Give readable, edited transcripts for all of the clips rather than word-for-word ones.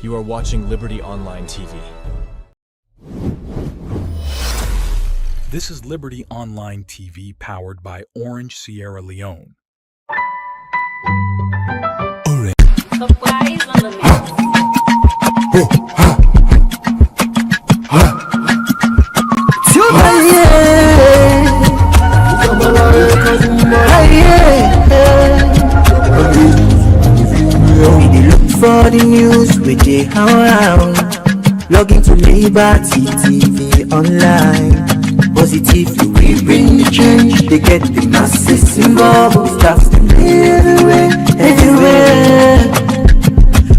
You are watching Liberty Online TV. This is Liberty Online TV powered by Orange Sierra Leone. Surprise on the mix. We dey look for the news, we dey around. Log into Liberty TV online. Positively we bring the change. They get the masses involved. Staff them everywhere, everywhere.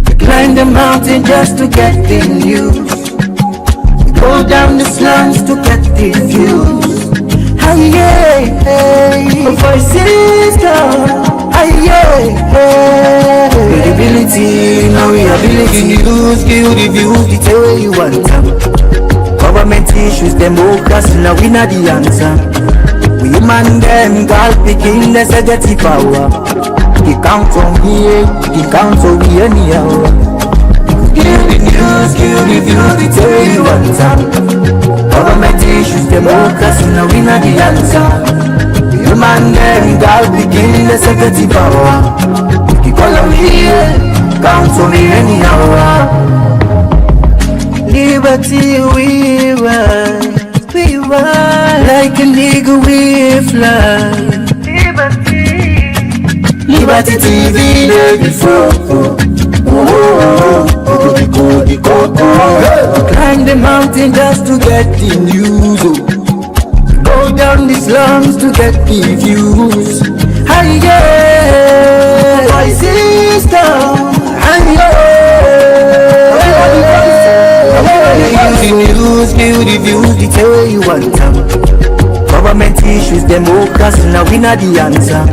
We climb the mountain just to get the news. We go down the slums to get the views. Hey, yeah, hey. Voices down. Hey, yeah. Credibility, no reliability. News, kill the views, the tell where you want them. Government issues, democracy, now we not the answer. We man them, God picking the executive power. He count on me, he count on me anyhow. Kill the news, kill the views, the tell where you want them. Government issues, democracy, now we not the answer. Human them, God begin the executive power. He call on here, count on me anyhow. Liberty we ride like an eagle we fly. Liberty TV baby for. Climb the mountain just to get the news. Go down the slums to get the views. Hey, yeah. Voices down. Hey, yeah. The news, kill the views, the tell where you want them. Government issues, democracy, now we not the answer.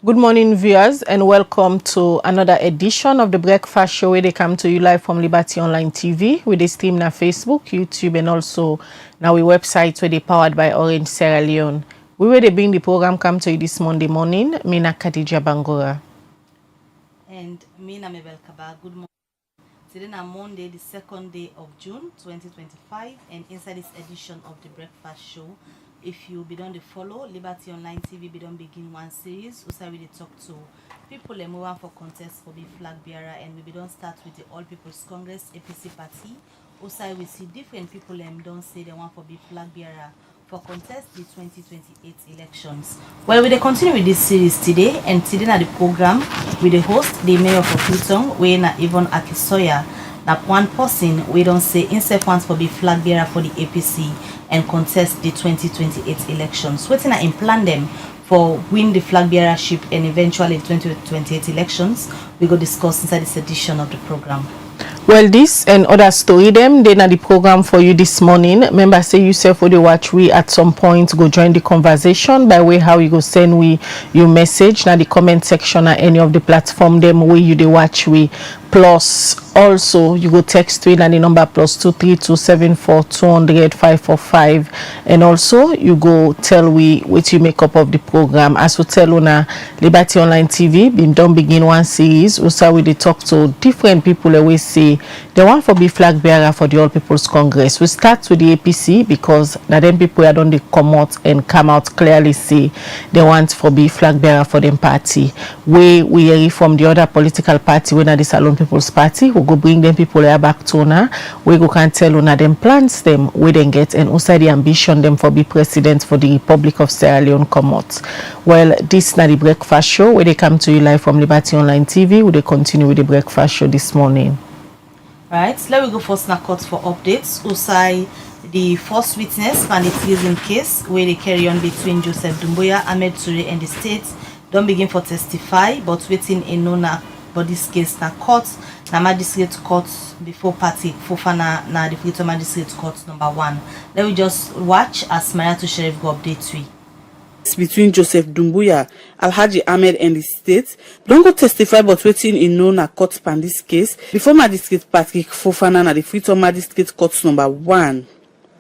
Good morning, viewers, and welcome to another edition of the Breakfast Show, where they come to you live from Liberty Online TV. We stream na Facebook, YouTube, and also now we website where they powered by Orange Sierra Leone. We will bring the program come to you this Monday morning. Mina Khadija Bangura. And Mina Mebel Kaba. Good morning. Today on Monday, the 2nd day of June 2025, and inside this edition of the Breakfast Show, if you be done the follow Liberty Online TV, be done begin one series. Also, we talk to people and move on for contest for the flag bearer, and we be done start with the All People's Congress APC party. Also, we see different people and don't say they want for be flag bearer for contest the 2028 elections. Well, we continue with this series today, and today na the program with the host, the Mayor of Freetown, we na Yvonne Aki-Sawyerr. Now, one person we don't say himself wants for be flag bearer for the APC and contest the 2028 elections. Waiting in plan them for win the flag bearership and eventually 2028 elections. We go discuss inside this edition of the program. Well, this and other story them then at the program for you this morning. Remember, say yourself for the watch we at some point go join the conversation by way how you go send we your message now the comment section at any of the platform them where you the watch we. Plus also you go text in and the number +23274200545, and also you go tell we what you make up of the program. As we tell on Liberty Online TV, been done begin one series. Also we talk to different people always say they want for be flag bearer for the All People's Congress. We start with the APC because now them people are done they come out clearly say they want for be flag bearer for them party. We hear from the other political party when at the Salon People's Party, we go bring them people here back to now. We go can tell una them plans them we then get and also the ambition them for be president for the Republic of Sierra Leone come out. Well, this na the Breakfast Show where they come to you live from Liberty Online TV. We they continue with the Breakfast Show this morning. Right, let me go first na cut for updates. Usai the first witness and the treason case where they carry on between Joseph Doumbouya, Ahmed Toure and the state don't begin for testify, but waiting in no but this case na court, na magistrate court before party Fofana na the Freetown Magistrate Court number 1. Let me just watch as Mayor to Sheriff go update we. Between Joseph Doumbouya, Alhaji Ahmed and the state don't go testify, but waiting in no na court pan this case before Magistrate Patrick Fofana na the Freetown Magistrate Court number 1.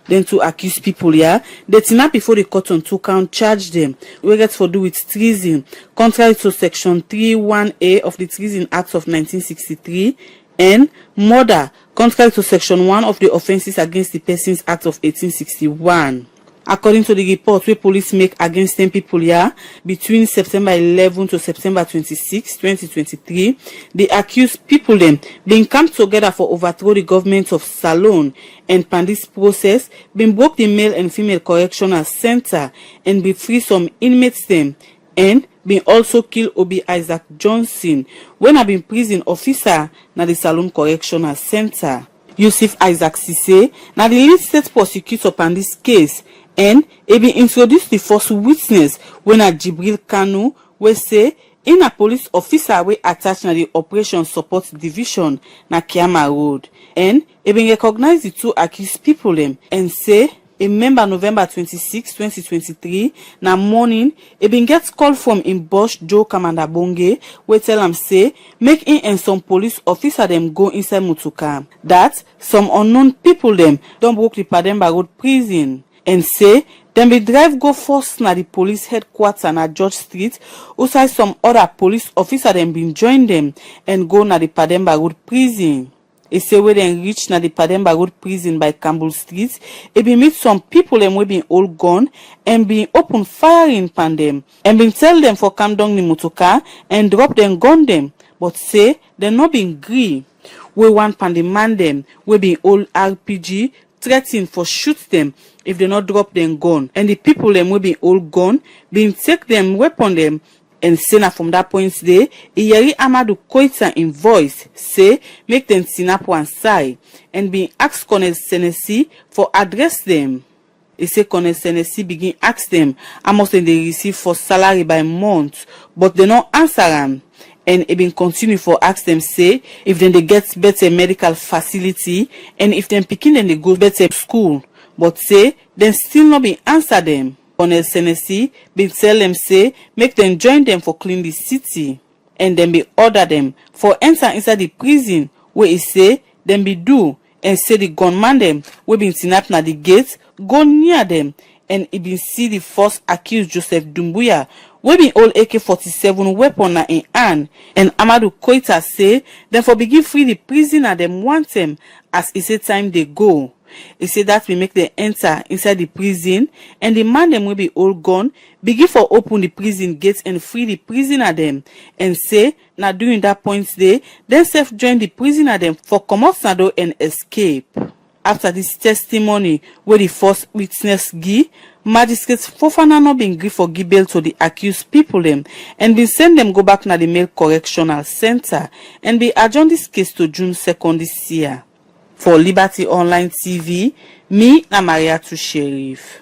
Then to accuse people here, they tinap before the court on 2 count charge them. We get for do with treason, contrary to section 3(1)A of the Treason Act of 1963, and murder, contrary to section 1 of the Offences Against the Persons Act of 1861. According to the report where police make against 10 people here between September 11 to September 26, 2023, the accused people them being come together for overthrow the government of Salone, and pan this process been broke the male and female correctional center and be free some inmates them, and been also kill Obi Isaac Johnson when I been prison officer na the Salone Correctional Center. Yusuf Isaac Sise na the lead state prosecutor upon this case, and he been introduced the first witness when a Jibril Kanu we say in a police officer we attached na the Operation Support Division na Kiama Road, and he been recognize the 2 accused people them and say in member November 26, 2023 na morning he been gets call from in Bosch Joe Commander Bonge we tell him say make him and some police officer them go inside Mutuka, that some unknown people them don't broke the Pademba Road prison, and say them be drive go first na the police headquarters na George Street, outside some other police officer them been join them and go na the Pademba Road prison. He say when they reach na the Pademba Road prison by Campbell Street, he be meet some people them we been all gone and been open firing pan them and been tell them for come down the motorcar and drop them gun them, but say they not been agree. We want pan the man them we been all RPG threatening for shoot them if they not drop them gun, and the people them will be all gone being take them weapon them, and say na from that point there Iyeri Amadou Koita in voice say make them sit up one side and be asked Colonel Senesi for address them. He say Colonel Senesi begin ask them how much they receive for salary by month, but they not answer them. And he been continue for ask them say if then they get better medical facility and if them picking then they go better school, but say then still not be answer them. Colonel Senesi been tell them say make them join them for clean the city, and then be order them for enter inside the prison where he say them be do, and say the gunman them we been seen up na the gate go near them, and he been see the first accused Joseph Doumbouya we been all AK-47 weapon na in hand, and Amadou Koita say them for begin free the prisoner them want them as he say time they go. He say that we make them enter inside the prison, and the man them will be all gone begin for open the prison gates and free the prisoner them, and say now during that point they then self join the prisoner them for come out sado and escape. After this testimony where the first witness give, Magistrate Fofana no been agree for give bail to the accused people them and been send them go back na the male correctional center and be adjourn this case to June 2nd this year. For Liberty Online TV, me na Maria to Sheriff.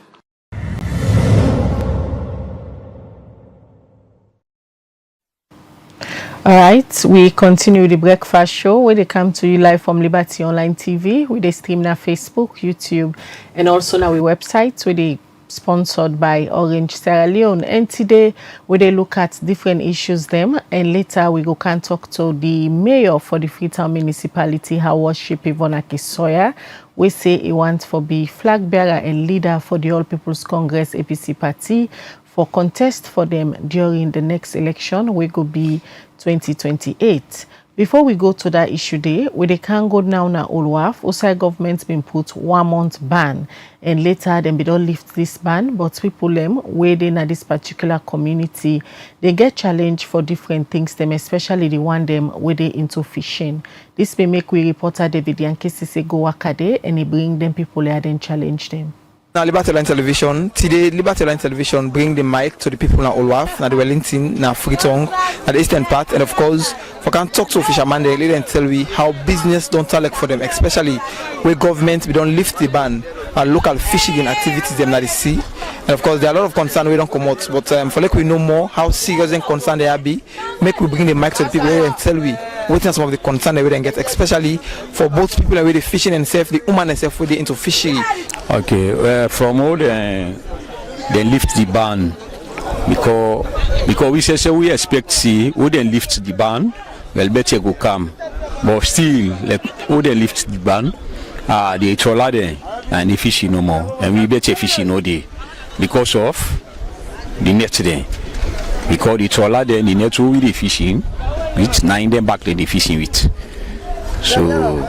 All right, we continue the breakfast show where they come to you live from Liberty Online TV. We they stream na Facebook, YouTube, and also na our website where they sponsored by Orange Sierra Leone. And today we they look at different issues them, and later we go can talk to the mayor for the Freetown municipality, her worship Yvonne Aki-Sawyerr. We say he wants for be flag bearer and leader for the All People's Congress APC party for contest for them during the next election, we go be 2028. Before we go to that issue day, we they can go now na Olwaf. Osai government's been put 1 month ban, and later them be don't lift this ban, but people them where they na this particular community, they get challenged for different things them, especially the one them where they into fishing. This may make we reporter David Yankee go wakade and he bring them people there then challenge them. Now Liberty Online Television, today Liberty Online Television bring the mic to the people na Olwaf, na the Wellington, na Freetown, na the eastern part, and of course, we can talk to fishermen they and tell we how business don't talk for them, especially where government we don't lift the ban local fishing activities them at the sea. And of course, there are a lot of concern we don't come out, but for like we know more how serious and concerned they are be, make we bring the mic to the people and tell we what are some of the concern that we don't get, especially for both people that we the fishing and self, the woman and self they into fishery. Okay, from all they lift the ban because we say we expect see who then lift the ban, well better go come, but still like who they lift the ban, the trawler there and the fishing no more, and we better fishing no day. Because of the net there, because the trawler then the net will be fishing with 9 them back then the fishing with. So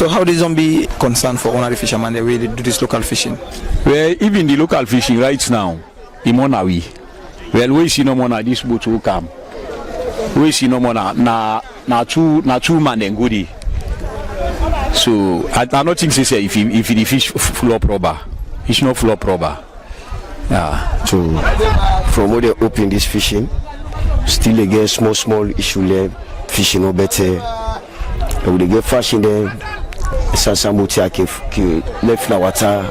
how does zombie concern for ordinary fishermen the way they do this local fishing? Well, even the local fishing right now, in Monawi, well we see no more na this boat will come. We see no more na two man and goodie. So I don't think they say if the fish full up rubber. It's not full of rubber. Yeah. So from where they open this fishing, still again small issue there, fishing no better. And they get fishing there, Sansambutia ki left na water.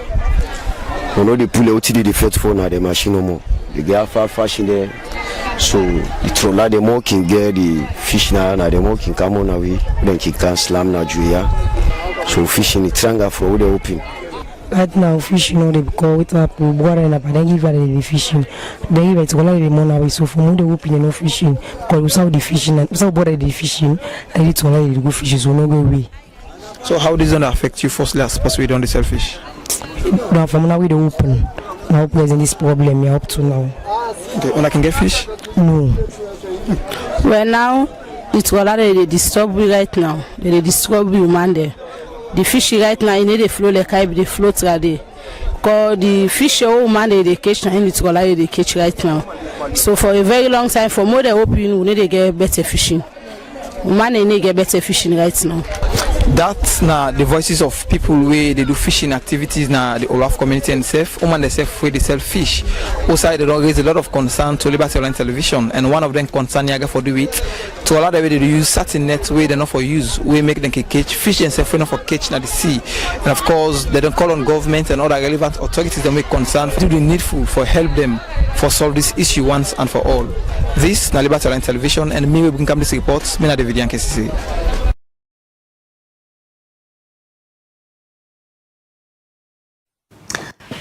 We know they pull out the first phone at the machine no more. They get far fishing there. So the trawler the more can get the fish now, and the more can come on away, then can slam na juya. So fishing the tranga from where they open. Right now, fishing all the because with up water and up and then give her the fishing. Then give it one of the money so for more the open no fishing because without the fishing and without water the fishing, and it's all the good fishes will not go away. So how does that affect you firstly as possible on the selfish? Now from now we the open. Now present this problem up to now. Okay, when I can get fish? No. Well now it's all they disturb me right now. They disturb me man there. The fish right now in the flow like I the float right there. Cause the fish man they catch now in it's all they catch right now. So for a very long time for more they open we need to get better fishing. Man they need to get better fishing right now. That's now the voices of people where they do fishing activities now the Olaf community and self, woman themselves where they sell fish. Also they don't raise a lot of concern to Liberty Online Television, and one of them concern Yaga for do it to allow them to use certain nets where they're not for use, we make them catch fish and self not for catch na the sea. And of course they don't call on government and other relevant authorities to make concern to do the needful for help them for solve this issue once and for all. This na Liberty Online Television, and me we bring come this report, me na David Yankee.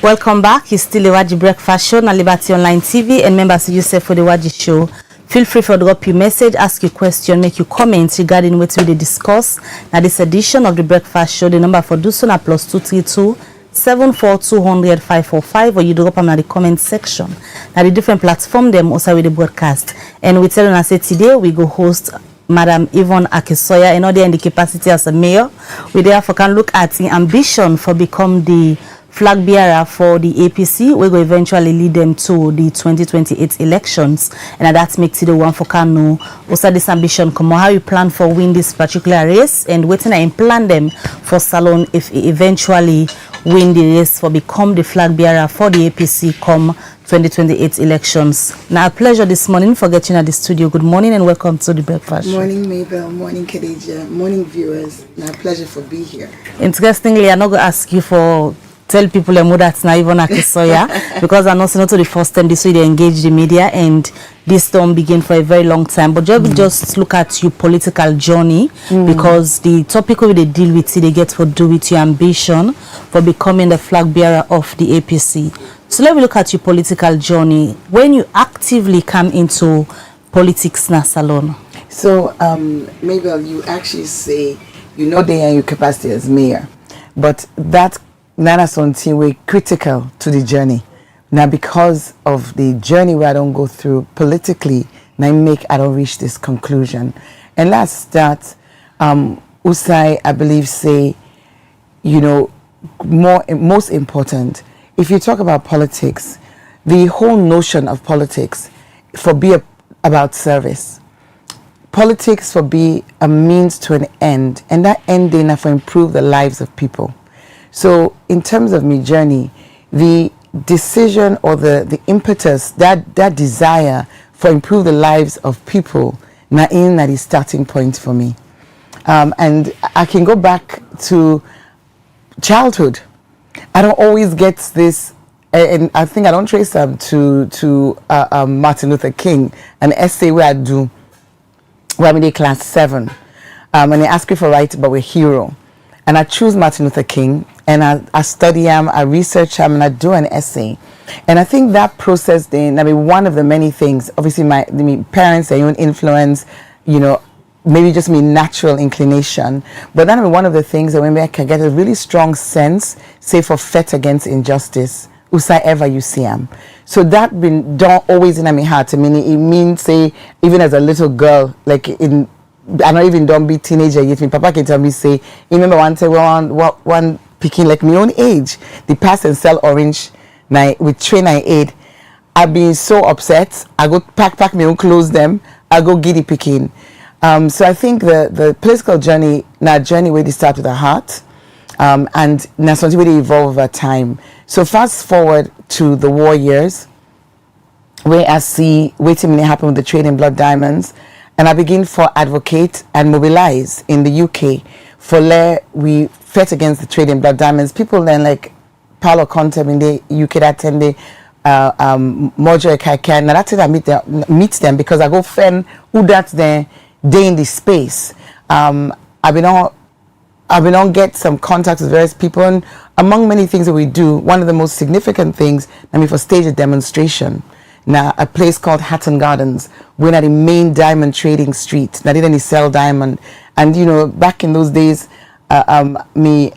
Welcome back. It's still the Waji Breakfast Show on Liberty Online TV, and members of yourself for the Waji Show. Feel free to drop your message, ask your question, make your comments regarding what we discuss. Now this edition of the Breakfast Show, the number for do so now +232 74200 545, or you drop them in the comment section. Now the different platform them also with the broadcast. And we tell you say today we go host Madam Yvonne Aki-Sawyerr, and other in the capacity as a mayor. We therefore can look at the ambition for become the flag bearer for the APC. We will eventually lead them to the 2028 elections, and that makes it the one for Kano. Also, this ambition come on how you plan for win this particular race, and waiting and plan them for Salon if he eventually win the race for become the flag bearer for the APC come 2028 elections. Now, a pleasure this morning for getting at the studio. Good morning and welcome to the breakfast. Morning, Mabel. Morning, Khadija. Morning, viewers. Now, a pleasure for being here. Interestingly, I'm not going to ask you for tell people that's not Yvonne Aki-Sawyerr because I know it's not the first time this way they engage the media, and this don't begin for a very long time. But just look at your political journey, because the topic we they deal with, they get for do with your ambition for becoming the flag bearer of the APC. So let me look at your political journey when you actively come into politics na Salon. So, Mabel, you actually say you know they are in your capacity as mayor, but that Nana something way critical to the journey. Now because of the journey where I don't go through politically, now I don't reach this conclusion. And last that Usai, I believe, say, you know, most important, if you talk about politics, the whole notion of politics for be about service. Politics for be a means to an end, and that ending for improve the lives of people. So in terms of my journey, the decision or the impetus, that desire for improve the lives of people, na in that is starting point for me. And I can go back to childhood. I don't always get this, and I think I don't trace them to Martin Luther King, an essay where I do, where I'm in class 7, and they ask you for write about a hero, and I choose Martin Luther King, and I study him, I research him, and I do an essay. And I think that process then, I mean, one of the many things, obviously my parents, their own influence, you know, maybe just my natural inclination, but then one of the things that when I can get a really strong sense, say for fight against injustice, whosoever you see him. So that been done always in my heart. I mean, it means, say, even as a little girl, like I don't even don't be teenager yet. My papa can tell me, say, you remember one picking like my own age, they pass and sell orange with train I aid. I've been so upset. I go pack my own clothes them. I go giddy picking. So I think the political journey, now journey where they start with the heart, and now something where they evolve over time. So fast forward to the war years, where I see waiting to happen with the trade in blood diamonds, and I begin for advocate and mobilize in the UK for we fight against the trade in blood diamonds. People then like Paulo Conte in the UK that attend the Mojo Kaikan. Now that's it. I meet them because I go find who that's there. Day in this space. I've been on get some contacts with various people, and among many things that we do, one of the most significant things, for stage a demonstration. Now a place called Hatton Gardens, we're at the main diamond trading street. Now they didn't sell diamond, and you know back in those days, me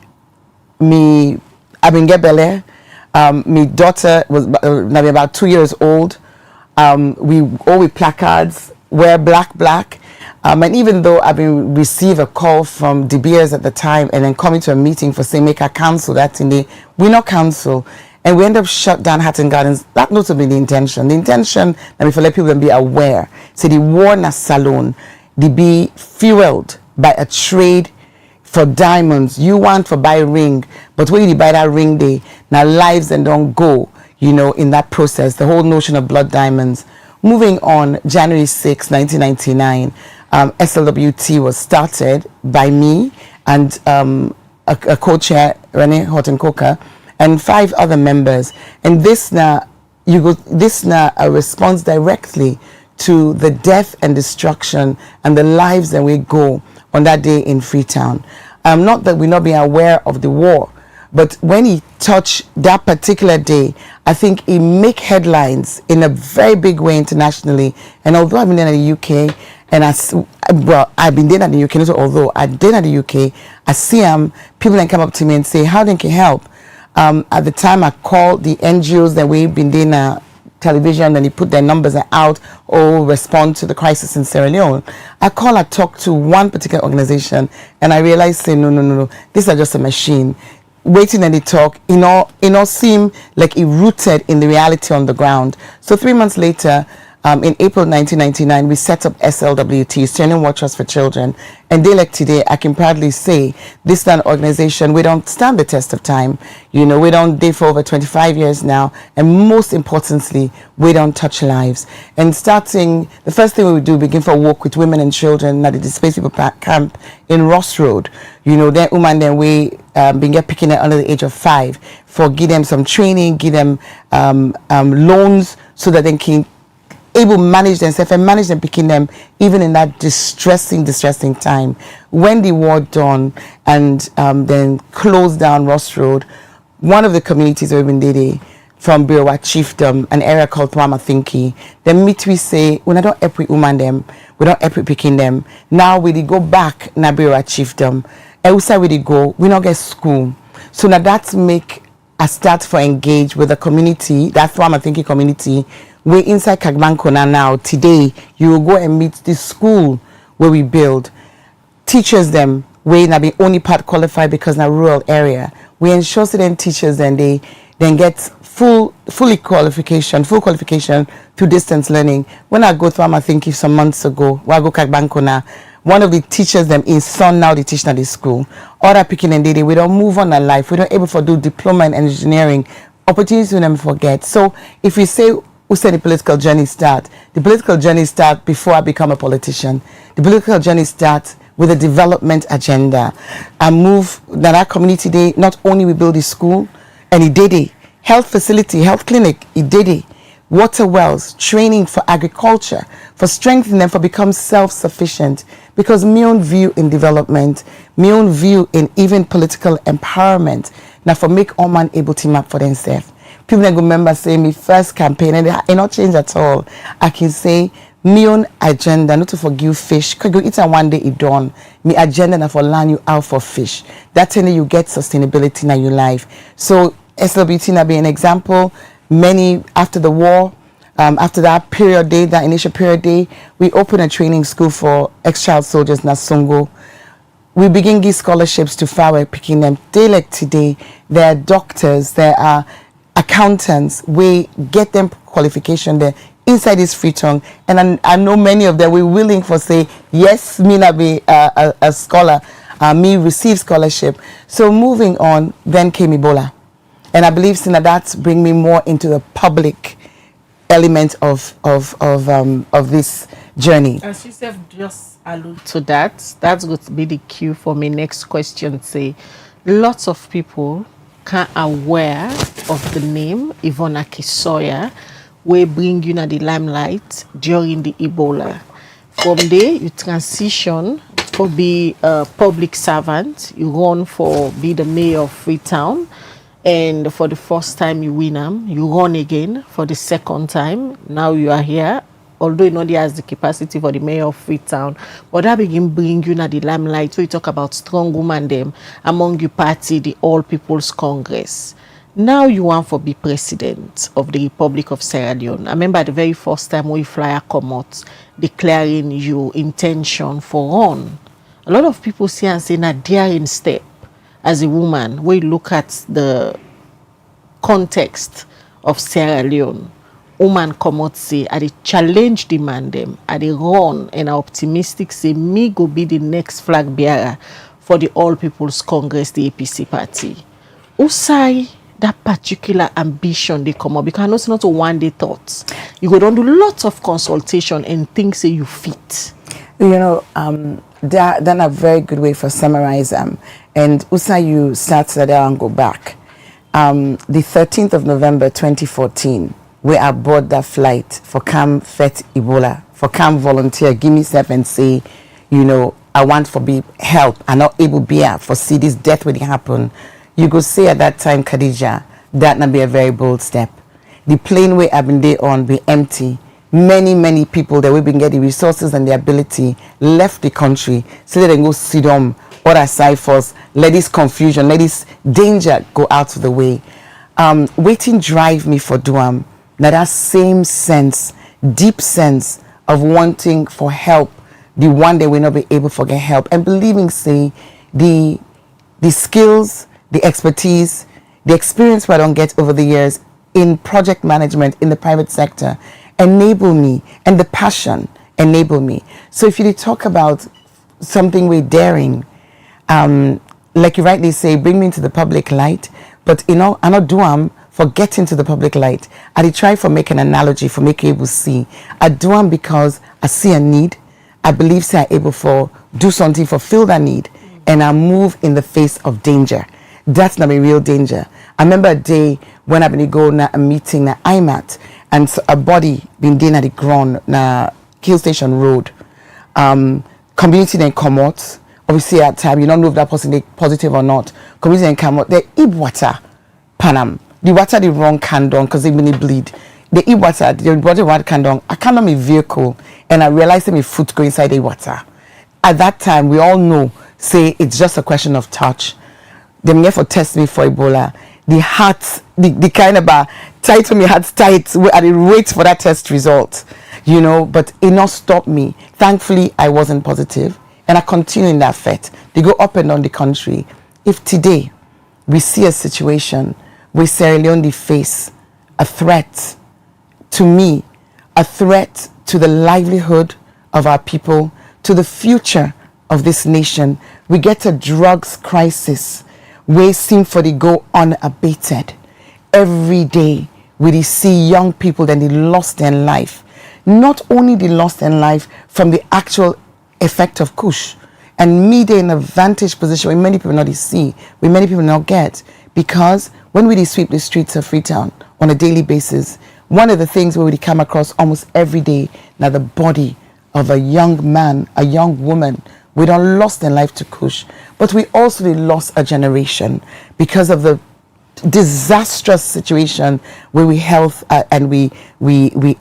I've been get Bel-Air. My daughter was now about 2 years old. We all with placards, wear black. And even though I've been receive a call from De Beers at the time and then coming to a meeting for saying make a cancel that in the we not cancel, and we end up shut down Hatton Gardens. That not to be the intention. The intention, let me for let people be aware. So the war na salon, they be fueled by a trade for diamonds. You want for buy ring, but when you buy that ring, they now lives and don't go. You know in that process, the whole notion of blood diamonds. Moving on, January 6, 1999. SLWT was started by me and a co-chair, Renee Horton-Coker, and 5 other members. And this now a response directly to the death and destruction and the lives that we go on that day in Freetown. Not that we not be aware of the war, but when he touched that particular day, I think he make headlines in a very big way internationally. And although I've been in the UK, and I've been there in the UK, so although I did in the UK, I see people then come up to me and say, how they can help? At the time I called the NGOs that we've been doing television and they put their numbers out or respond to the crisis in Sierra Leone. I talk to one particular organization and I realized, say, no, this is just a machine. Waiting and they talk, seem like it rooted in the reality on the ground. So 3 months later, in April 1999, we set up SLWT, Standing Watchers for Children. And day like today, I can proudly say this is an organization, we don't stand the test of time. You know, we don't date for over 25 years now. And most importantly, we don't touch lives. And starting, the first thing we would do, begin for a walk with women and children at the Displaced People Camp in Ross Road. You know, then woman, then we begin picking it under the age of 5 for give them some training, give them loans so that they can able to manage themselves and manage them picking them even in that distressing time. When the war done and then closed down Ross Road, one of the communities we've been there from Birawa Chiefdom, an area called Twamathinki, then we say, we don't help with woman them, we don't help with picking them. Now we go back na Birawa Chiefdom, and we say we go, we don't get school. So now that's make a start for engage with the community, that's Twamathinki community. We're inside Kagbankona now. Today, you will go and meet the school where we build. Teachers them, we not be only part qualified because in a rural area. We ensure student teachers and they then get full qualification through distance learning. When I go through, I think some months ago, when I go Kagbankona, one of the teachers them in son now they teach at the school. Other picking and they we don't move on in life. We don't able to do diploma in engineering. Opportunities we never forget. So if we say who said the political journey start? The political journey start before I become a politician. The political journey starts with a development agenda. I move that community day, not only we build a school, and it did it, health facility, health clinic, it did it, water wells, training for agriculture, for strengthening them, for become self-sufficient. Because my own view in development, my own view in even political empowerment, now for make all man able to map for themselves. People that go remember say me first campaign, and it not change at all. I can say my own agenda, not to forgive fish, because you eat and one day it done. My agenda na for learn you out for fish. That's when you get sustainability in your life. So SLBT na be an example. Many after the war, after that period day, that initial period day, we opened a training school for ex-child soldiers na Songo. We begin give scholarships to Fawe, picking them. They like today, there are doctors, there are accountants, we get them qualification there inside this Freetown, and I know many of them we're willing for say yes, me not be a scholar, me receive scholarship. So moving on, then came Ebola, and I believe that bring me more into the public element of this journey. As you said, just allude to that. That's going to be the cue for my next question. Say, lots of people can't aware of the name Yvonne Aki-Sawyerr, we bring you in the limelight during the Ebola. From there, you transition to be a public servant. You run for be the Mayor of Freetown, and for the first time you win them. You run again for the second time. Now you are here. Although you know he has the capacity for the Mayor of Freetown, but that begin bring you in the limelight. So you talk about strong woman them among your party, the All People's Congress. Now you want to be president of the Republic of Sierra Leone. I remember the very first time we flyer come out declaring your intention for run. A lot of people see and say, "Na daring step." As a woman, we look at the context of Sierra Leone. Woman come out say, "I challenge demand them. I run and I optimistic say me go be the next flag bearer for the All People's Congress, the APC party." Who say that particular ambition they come up, because I know it's not a one-day thought. You go down do lots of consultation and things say you fit. You know, that's a very good way for summarize them. And Usa, you start there and go back. The 13th of November 2014, where I board that flight for come fet Ebola, for come volunteer, give me step and say, you know, I want for be help. I'm not able to be here for see this death when it happen. You go say at that time, Khadija, that not be a very bold step. The plane way I've been there on be empty. Many people that we've been getting resources and the ability left the country so they go sit on other side first. Let this confusion, let this danger go out of the way. Waiting drive me for Duam. Now that same sense, deep sense of wanting for help, the one day we'll not be able to get help, and believing, say, the skills, the expertise, the experience I don't get over the years in project management in the private sector enable me, and the passion enable me. So if you talk about something we're daring, like you rightly say, bring me into the public light, but you know, I not do for getting to the public light. I try for make an analogy for make you able to see. I do them because I see a need. I believe say I'm able for do something for fill that need, and I move in the face of danger. That's not a real danger. I remember a day when I've been go na a meeting na I'm at, and so a body been down at the ground na Hill Station Road. Community then come out. Obviously at time you don't know if that person is positive or not. Community then come out. They eat water, Panam. The water the wrong can down because they really bleed. They eat water. The water can down. I can't on my vehicle, and I realized that my foot go inside the water. At that time, we all know say it's just a question of touch. They therefore test me for Ebola. The heart, the kind of tight to me heart tight. I did wait for that test result, you know. But it not stopped me. Thankfully, I wasn't positive, and I continue in that faith. They go up and down the country. If today we see a situation where Sierra Leone face a threat to me, a threat to the livelihood of our people, to the future of this nation, we get a drugs crisis. We seem for the go unabated. Every day we see young people that they lost their life. Not only they lost their life from the actual effect of Kush, And me, they're in a vantage position where many people not see, where many people not get. Because when we sweep the streets of Freetown on a daily basis, one of the things where we come across almost every day, now the body of a young man, a young woman, we don't lost their life to Kush, but we also lost a generation because of the disastrous situation where we health and we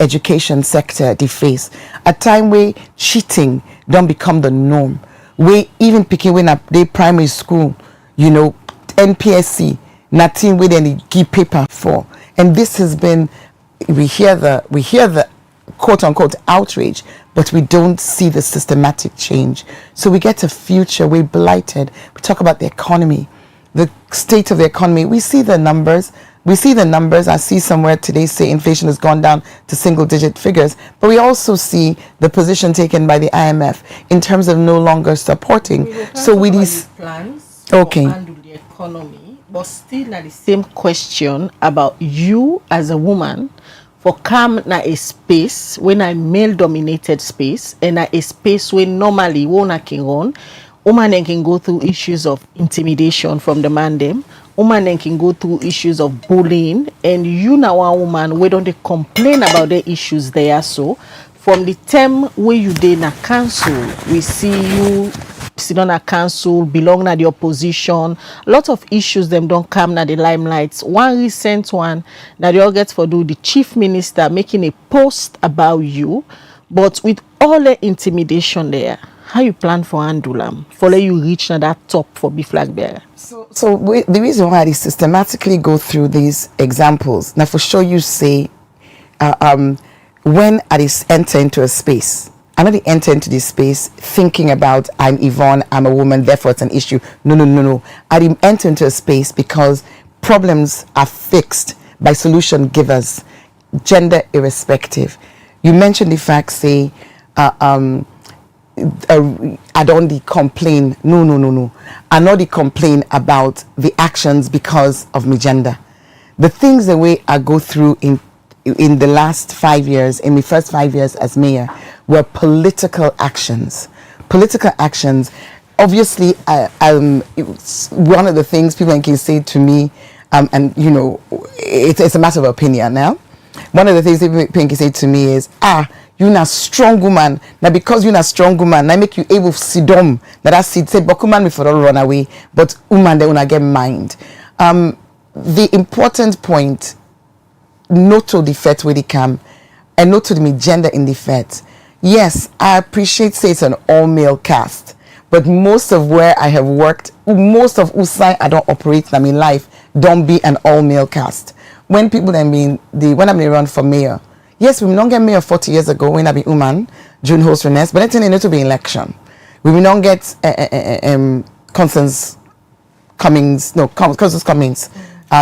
education sector they face. A time where cheating don't become the norm. We even picking when they primary school, you know, NPSC, nothing with any key paper for. And this has been, we hear the quote unquote outrage, but we don't see the systematic change. So we get a future, we're blighted. We talk about the economy, the state of the economy. We see the numbers. I see somewhere today say inflation has gone down to single digit figures, but we also see the position taken by the IMF in terms of no longer supporting. So with these plans okay. to handle the economy, but still not the same question about you as a woman for come na a space when a male dominated space and a space where normally woman can run, woman can go through issues of intimidation from the man them, woman can go through issues of bullying, and you now a woman we don't complain about the issues there. So from the time where you dey na council, we see you sit on a council, belong na the opposition. A lot of issues them don't come na the limelight. One recent one that you all get for do the chief minister making a post about you, but with all the intimidation there, how you plan for handle for let you reach na that top for be flag bearer? So the reason why I systematically go through these examples now for sure you say when I enter into a space. I'm not enter into this space thinking about I'm Yvonne, I'm a woman, therefore it's an issue. No. I enter into a space because problems are fixed by solution givers, gender irrespective. You mentioned the fact, say, I don't complain. No. I not complain about the actions because of my gender. The things the way I go through in the last 5 years, in my first 5 years as mayor, were political actions. Obviously, one of the things people can say to me, and you know, it's a matter of opinion now. One of the things people can say to me is, you're not strong woman. Now because you're not strong woman, I make you able to sit down. Now that's it. Say, but woman before all run away, but woman they wanna get mind. The important point, not to the fact where they come, and not to the gender in the fact. Yes, I appreciate say it's an all-male cast, but most of where I have worked, most of Usai I don't operate in my life, don't be an all-male cast. When people when I'm run for mayor, yes, we don't get mayor 40 years ago when I be woman, June host Reness, but it's need to be election. We will not get Constance Cummings,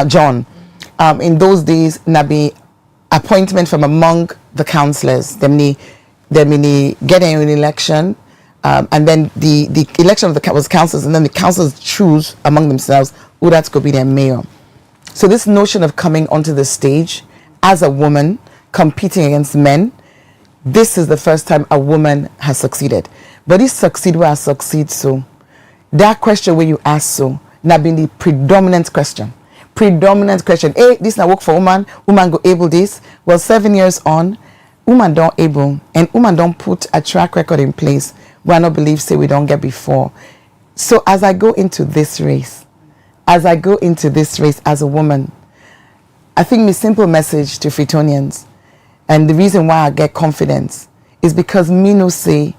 John. In those days, nabi appointment from among the councillors. Them get an election, and then the election of the councillors, and then the councillors choose among themselves who that's going to be their mayor. So this notion of coming onto the stage as a woman competing against men, this is the first time a woman has succeeded. But this succeed where I succeed. So that question where you ask so now been the predominant question. Hey, this not work for woman go able this. Well, 7 years on, woman don't able, and woman don't put a track record in place where I not believe say we don't get before. So as I go into this race as a woman, I think my simple message to Freetonians, and the reason why I get confidence is because me no say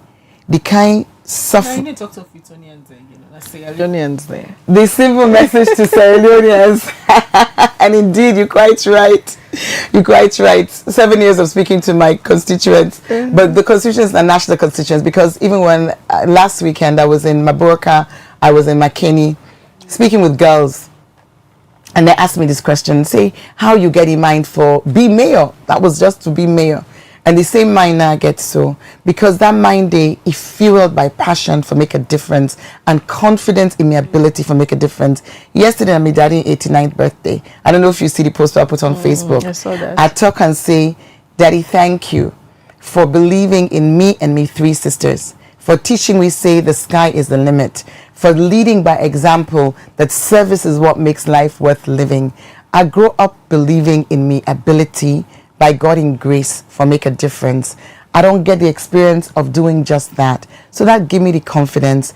the kind suffer. You need to talk to Freetonians again. Sierra Leoneans there. The simple message to Sierra Leoneans, and indeed, you're quite right. 7 years of speaking to my constituents, but the constituents are national constituents, because even when last weekend I was in Maburka, I was in Makeni, speaking with girls, and they asked me this question, say, how you get in mind for be mayor? That was just to be mayor. And the same mind now gets so, because that mind day is fueled by passion for make a difference and confidence in my ability for make a difference. Yesterday, on my daddy's 89th birthday, I don't know if you see the post I put on Facebook. I saw that. I talk and say, Daddy, thank you for believing in me and me 3 sisters, For teaching, we say the sky is the limit. For leading by example, that service is what makes life worth living. I grew up believing in me ability by God in grace for make a difference. I don't get the experience of doing just that. So that give me the confidence.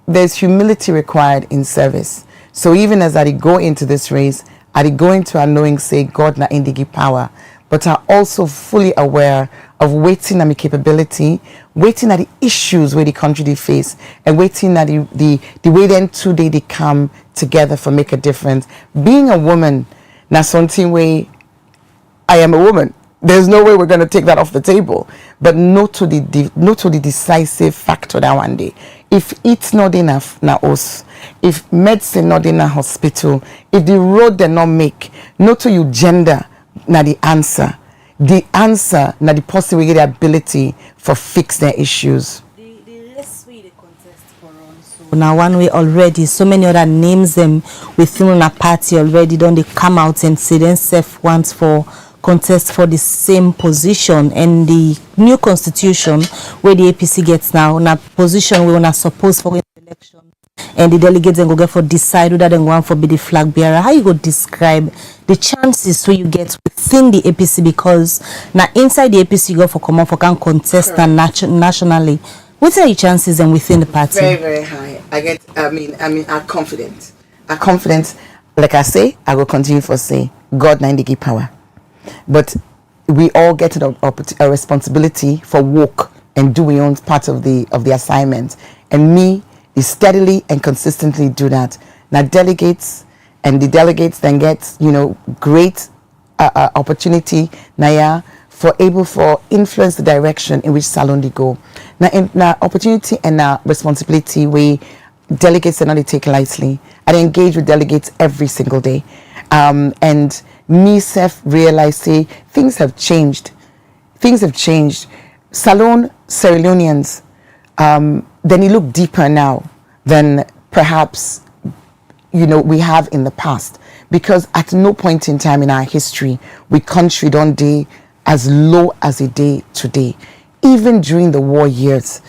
There's humility required in service. So even as I go into this race, I go into a knowing say God na indigi power, but I'm also fully aware of waiting at my capability, waiting at the issues where the country they face, and waiting at the way then today they come together for make a difference. Being a woman, na something way I am a woman. There's no way we're going to take that off the table. But no to the decisive factor that one day. If it's not enough, na us. If medicine not in a hospital, if the road they not make, no to you gender, na the answer. The answer, na the possible the ability for fix their issues. Now one way already, so many other names them within a party already don't they come out and say themselves once for contest for the same position, and the new constitution where the APC gets now in a position we wanna suppose for election, and the delegates then go get for decide whether they want for be the flag bearer. How you go describe the chances so you get within the APC, because now inside the APC you go for come out for can contest and nationally. What are your chances and within the party? Very, very high. I'm confident. I'm confident. Like I say, I will continue for say, God na indigi power. But we all get a responsibility for work and do our own part of the assignment. And me is steadily and consistently do that. Now delegates, and the delegates then get great opportunity now for able for influence the direction in which salon they go. Now opportunity and responsibility we delegates are not take lightly. I engage with delegates every single day, and me self realize say things have changed. Things have changed. Salon Sierra Leoneans, then you look deeper now than perhaps we have in the past, because at no point in time in our history we country don't day as low as a day today. Even during the war years,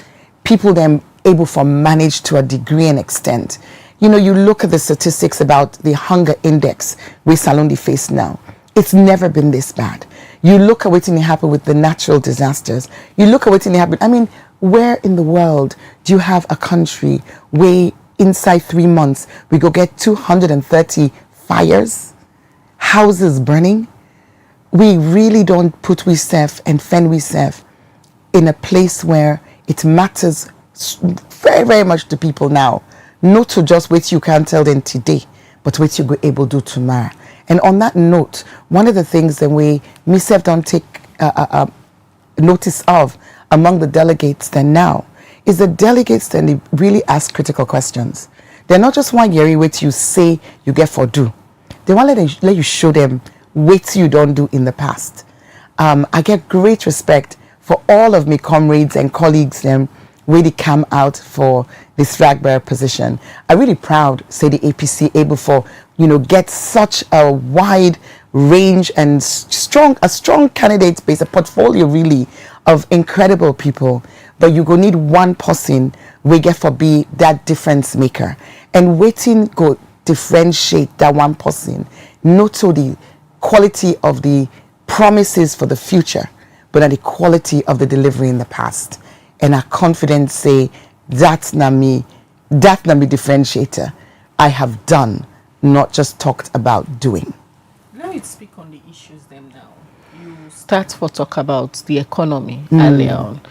people then able to manage to a degree and extent. You look at the statistics about the hunger index we Salon they face now. It's never been this bad. You look at what happened with the natural disasters. You look at what happened. I mean, where in the world do you have a country where inside 3 months we go get 230 fires, houses burning? We really don't put ourselves and fend ourselves in a place where it matters very, very much to people now. Not to just what you can tell them today, but what you go able to do tomorrow. And on that note, one of the things that we myself don't take notice of among the delegates then now is the delegates then they really ask critical questions. They're not just one year what you say you get for do. They want to let you show them what you don't do in the past. I get great respect for all of my comrades and colleagues them where they come out for this flagbearer position. I'm really proud say the APC able for get such a wide range and a strong candidate base, a portfolio really of incredible people. But you go need one person we get for be that difference maker, and waiting go differentiate that one person, not to the quality of the promises for the future, but at the quality of the delivery in the past. And I confident say that's not me differentiator. I have done, not just talked about doing. Let me speak on the issues them now. You start for talk about the economy earlier on.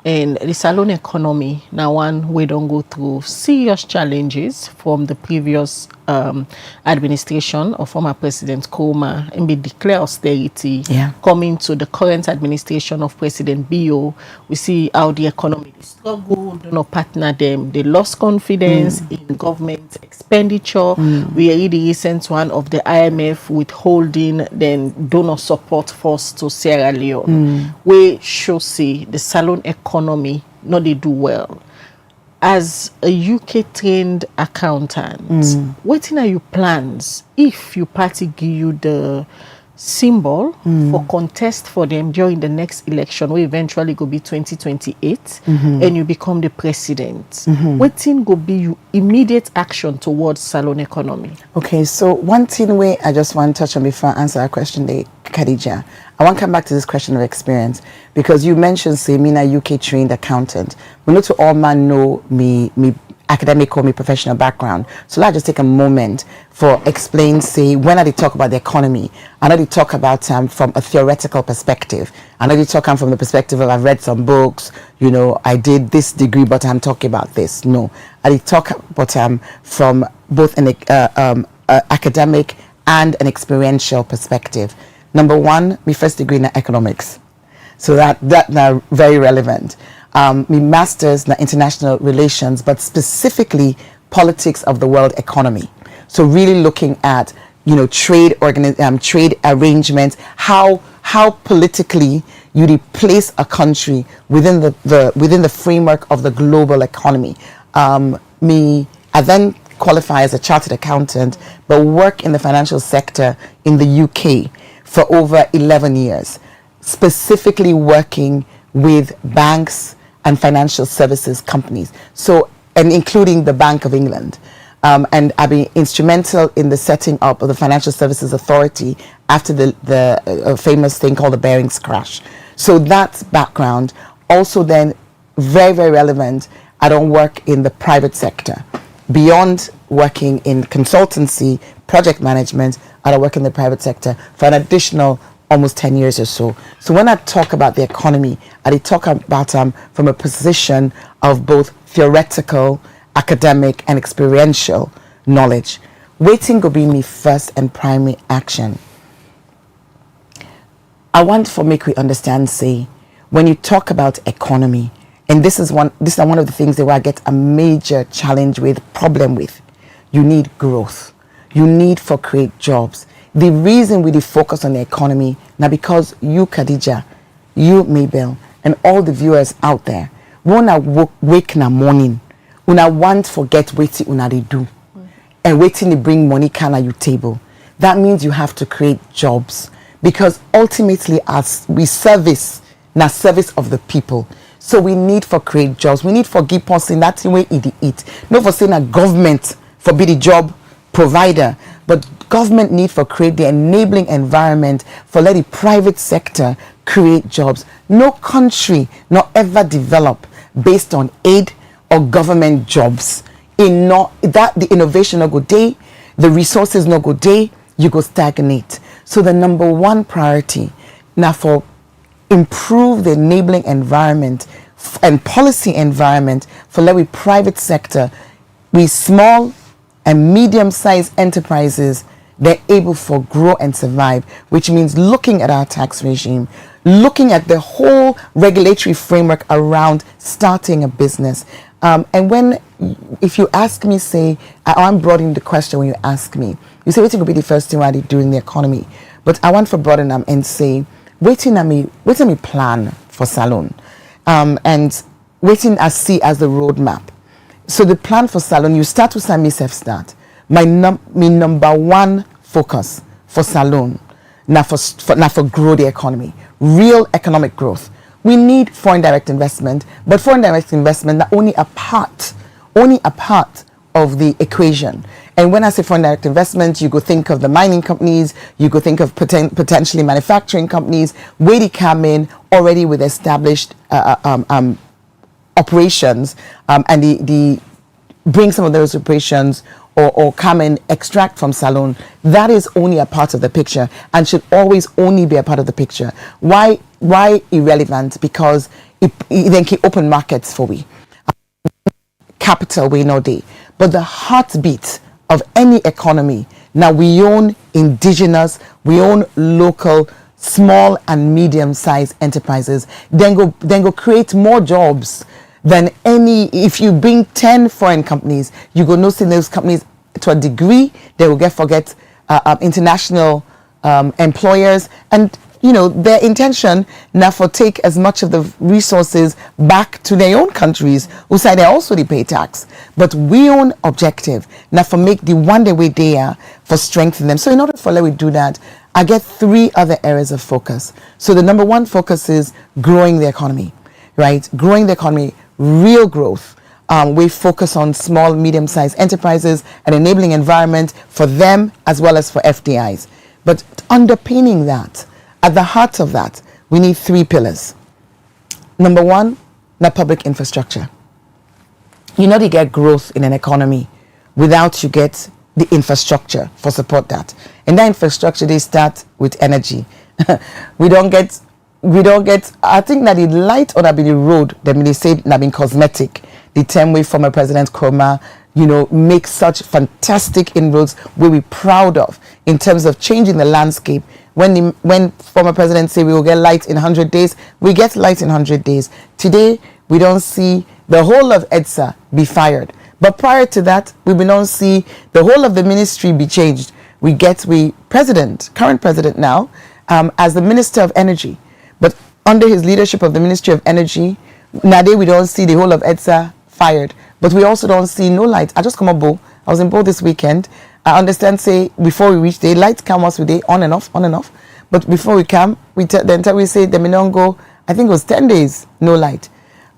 And the Salon economy now one we don't go through serious challenges from the previous administration of former President Koma, and be declare austerity coming to the current administration of President Bio. We see how the economy struggle, do not partner them, they lost confidence in government expenditure. We read the recent one of the IMF withholding then donor support force to Sierra Leone. We should see the Salon economy not they do well. As a UK trained accountant, what are your plans if your party give you the symbol for contest for them during the next election, where eventually go be 2028, and you become the president. What thing go be your immediate action towards salon economy? Okay, so one thing where I just want to touch on before I answer our question, Khadija, I want to come back to this question of experience, because you mentioned, say, me a UK trained accountant. We know to all man know me academic or me professional background. So let's just take a moment for explain, say, when I did talk about the economy, I know they talk about from a theoretical perspective. I know they talk from the perspective of I've read some books, you know, I did this degree, but I'm talking about this. No, I did talk about from both an academic and an experiential perspective. Number one, my first degree in economics. So that now very relevant. My master's in international relations, but specifically politics of the world economy. So really looking at, you know, trade arrangements, how politically you place a country within the framework of the global economy. I then qualify as a chartered accountant, but work in the financial sector in the UK for over 11 years, specifically working with banks and financial services companies, so, and including the Bank of England. And I've been instrumental in the setting up of the Financial Services Authority after the famous thing called the Barings crash. So that's background. Also then, very, very relevant, I don't work in the private sector. Beyond working in consultancy, project management, I don't work in the private sector for an additional almost 10 years or so. So when I talk about the economy, I talk about from a position of both theoretical, academic, and experiential knowledge. Waiting will be my first and primary action. I want for make we understand, say, when you talk about economy, and this is one of the things that I get a major challenge with, problem with. You need growth. You need for create jobs. The reason we focus on the economy now, because you, Khadija, you, Mabel, and all the viewers out there, wanna wake in the morning, una want forget waiting una they do, and waiting to bring money can at your table. That means you have to create jobs, because ultimately as we service of the people. So we need for create jobs. We need for give person that way eat. Not for saying a government for be the job provider, but government need for create the enabling environment for let the private sector create jobs. No country not ever develop based on aid or government jobs. In not that the innovation no go day, the resources no go day, you go stagnate. So the number one priority now for improve the enabling environment and policy environment for let we private sector, we small and medium-sized enterprises, they're able for grow and survive, which means looking at our tax regime, looking at the whole regulatory framework around starting a business. And if you ask me, say, I'm broadening the question when you ask me, you say, what will be the first thing I do in the economy? But I want to broaden them and say, waiting me plan for Salon, and waiting I see as the roadmap. So the plan for Salon, you start with some myself start. My number one focus for Salon, now for grow the economy, real economic growth. We need foreign direct investment, but foreign direct investment not only a part of the equation. And when I say foreign direct investment, you go think of the mining companies, you go think of potentially manufacturing companies, where they come in already with established operations, and the bring some of those operations or come and extract from Salon. That is only a part of the picture and should always only be a part of the picture. Why irrelevant? Because it then keep open markets for we. Capital we know day. But the heartbeat of any economy, now we own indigenous, we own local, small and medium-sized enterprises, then go create more jobs than any. If you bring 10 foreign companies, you go notice those companies to a degree they will forget international employers, and you know their intention now for take as much of the resources back to their own countries who say they also they pay tax. But we own objective now for make the one day we there for strengthen them. So in order for let we do that, I get 3 other areas of focus. So the number 1 focus is growing the economy, right? Growing the economy, real growth. We focus on small, medium-sized enterprises, an enabling environment for them as well as for FDIs. But underpinning that, at the heart of that, we need 3 pillars. Number 1, the public infrastructure. You know, you get growth in an economy without you get the infrastructure for support that. And that infrastructure, they start with energy. we don't get, I think that the light on the road, they say that been cosmetic. The term way former President Kroma, you know, make such fantastic inroads we're proud of in terms of changing the landscape. When former president say we will get light in 100 days, we get light in 100 days. Today, we don't see the whole of EDSA be fired. But prior to that, we will not see the whole of the ministry be changed. We current president now, as the Minister of Energy. But under his leadership of the Ministry of Energy, nowadays we don't see the whole of EDSA fired. But we also don't see no light. I just come up Bo. I was in Bo this weekend. I understand, say, before we reach the light come once a day, on and off. But before we come, we say the Minongo, I think it was 10 days, no light.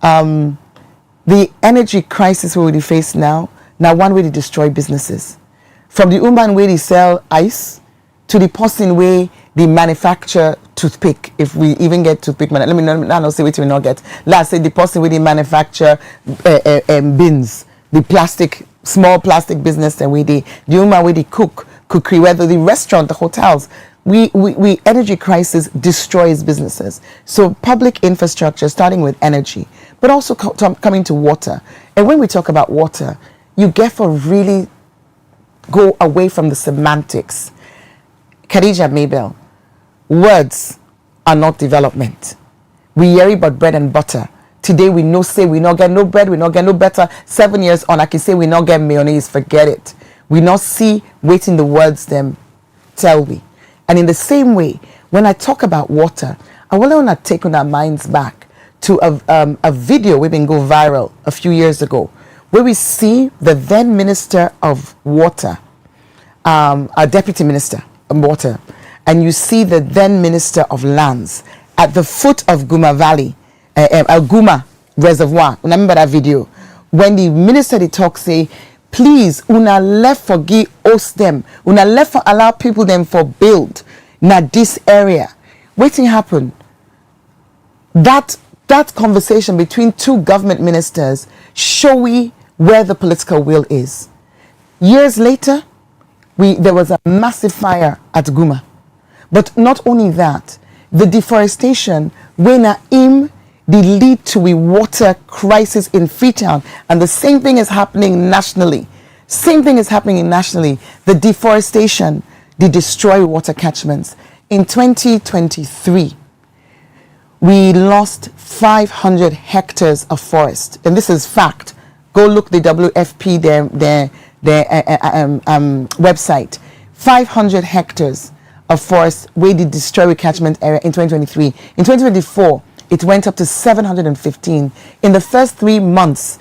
The energy crisis we face now one way to destroy businesses. From the Umban way they sell ice to the person way they manufacture toothpick. If we even get toothpick, let me not say what we not get. Last say the person way they manufacture bins, the plastic, small plastic business, and the Umban way they cookery, whether the restaurant, the hotels. We energy crisis destroys businesses. So public infrastructure, starting with energy, but also coming to water. And when we talk about water, you get for really go away from the semantics. Khadija Mabel, words are not development. We hear about bread and butter. Today we know say we not get no bread, we not get no butter. 7 years on, I can say we not get mayonnaise, forget it. We not see waiting the words them tell we. And in the same way, when I talk about water, I want to take on our minds back to a video we've been go viral a few years ago, where we see the then Minister of Water, a Deputy Minister of Water, and you see the then Minister of Lands at the foot of Guma Valley, Guma Reservoir. Remember that video? When the minister they talk say, please, una left for give host them, una left for allow people them for build na this area. Waiting happen. That conversation between 2 government ministers showy where the political will is. Years later, there was a massive fire at Guma. But not only that, the deforestation when they lead to a water crisis in Freetown, and the same thing is happening nationally. The deforestation, they destroy water catchments. In 2023, we lost 500 hectares of forest, and this is fact. Go look the WFP their website. 500 hectares of forest where they destroy catchment area in 2023. In 2024, it went up to 715. In the first 3 months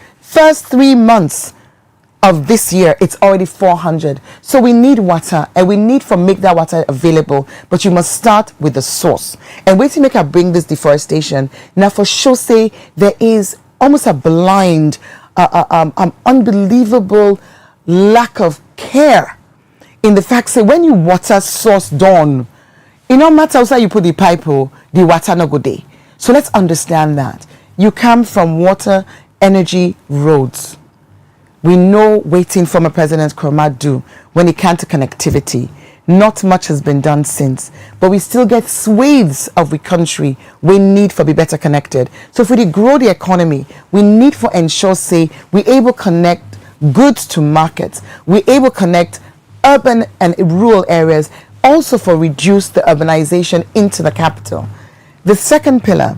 of this year, it's already 400. So we need water, and we need to make that water available, but you must start with the source. And wait to make her bring this deforestation. Now for sure say there is almost a blind, unbelievable lack of care in the fact say when you water source down, it no matter how you put the pipe, the water no go there. So let's understand that. You come from water, energy, roads. We know waiting from a President Kroma do when it comes to connectivity. Not much has been done since, but we still get swathes of the country we need for be better connected. So if we grow the economy, we need for ensure say we able connect goods to markets. We able connect urban and rural areas, also for reduce the urbanization into the capital. The second pillar,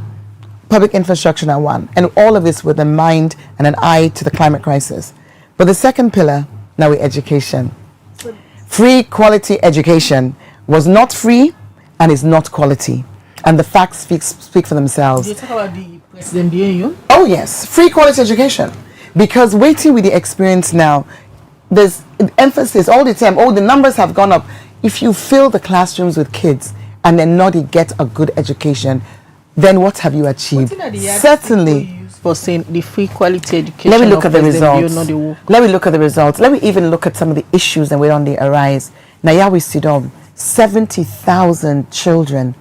public infrastructure now one, and all of this with a mind and an eye to the climate crisis. But the second pillar, now with education. Free quality education was not free and is not quality. And the facts speak for themselves. You talk about the President BAU? Oh yes, free quality education. Because waiting with the experience now, there's emphasis all the time. Oh, the numbers have gone up. if you fill the classrooms with kids and then not get a good education, then what have you achieved? Certainly. For saying the free quality education. Let me look at the results. Let me look at the results. Let me even look at some of the issues that were on the arise. Now, yeah, we sit on 70,000 children,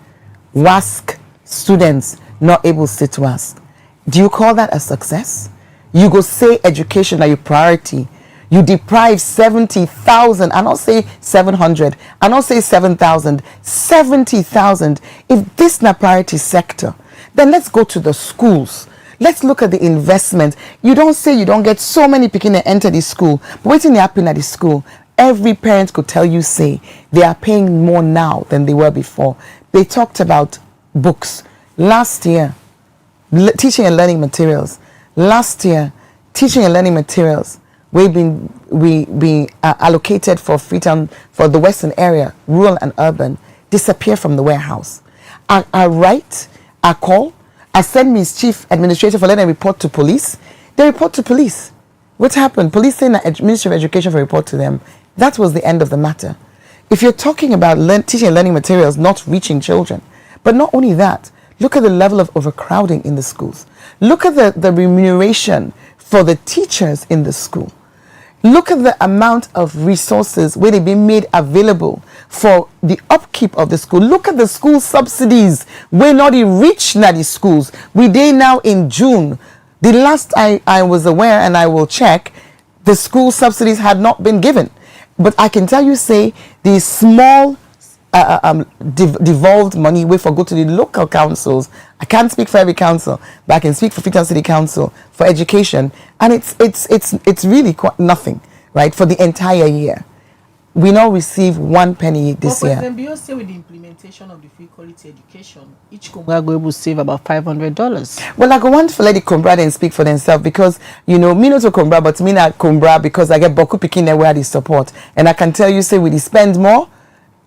WASC students not able to sit WASC. Do you call that a success? You go say education are your priority. You deprive 70,000, I don't say 700, I don't say 7,000, 70,000. If this is not priority sector, then let's go to the schools. Let's look at the investment. You don't say you don't get so many people to enter the school, but waiting to happen at the school, every parent could tell you, say, they are paying more now than they were before. They talked about books. Last year, teaching and learning materials. Last year, teaching and learning materials, we been allocated for Freetown, for the western area, rural and urban, disappear from the warehouse. I write, I call, I send me chief administrator for letting report to police. They report to police. What happened? Police saying that Ministry of Education for report to them. That was the end of the matter. If you're talking about teaching and learning materials not reaching children, but not only that, look at the level of overcrowding in the schools. Look at the remuneration for the teachers in the school. Look at the amount of resources where they've been made available for the upkeep of the school. Look at the school subsidies. We're not reach the schools. We day now in June. The last I was aware, and I will check, the school subsidies had not been given. But I can tell you, say, the small devolved money way for go to the local councils. I can't speak for every council, but I can speak for Freetown City Council for education, and it's really quite nothing, right, for the entire year. We now receive 1 penny this year. But President say with the implementation of the free quality education, each Kumbra go able to save about $500. Well, I go want to let the Kumbra then speak for themselves, because me not to Kumbra, but me not Kumbra, because I get Boku picking there where they support, and I can tell you, say, we spend more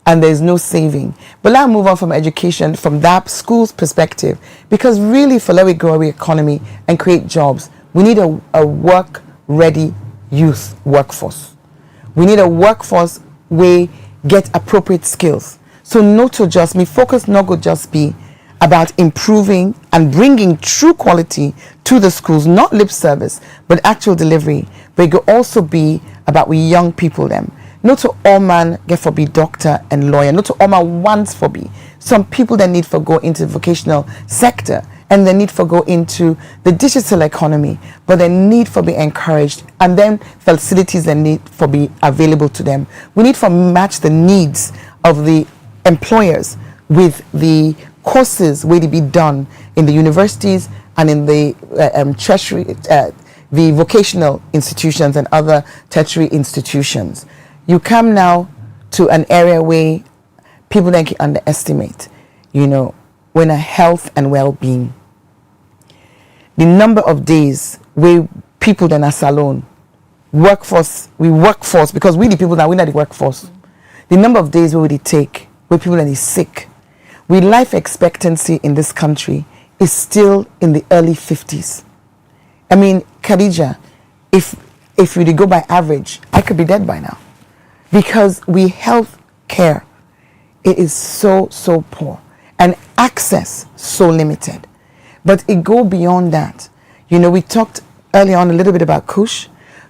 and there's no saving. But let's move on from education, from that school's perspective, because really for let we grow our economy and create jobs, we need a work-ready youth workforce. We need a workforce where get appropriate skills. So not to just me focus not go just be about improving and bringing true quality to the schools, not lip service, but actual delivery. But it could also be about we young people them. Not to all man get for be doctor and lawyer. Not to all man wants for be. Some people that need for go into the vocational sector, and they need for go into the digital economy, but they need for be encouraged, and then facilities that need for be available to them. We need for match the needs of the employers with the courses where to be done in the universities and in the tertiary, the vocational institutions and other tertiary institutions. You come now to an area where people then can underestimate, when a health and well-being. The number of days where people then are salon, workforce, because we the people that we not the workforce. The number of days where we take, where people are sick. Life expectancy in this country is still in the early 50s. I mean, Khadija, if we go by average, I could be dead by now. Because we health care, it is so poor, and access so limited. But it go beyond that. We talked earlier on a little bit about Kush.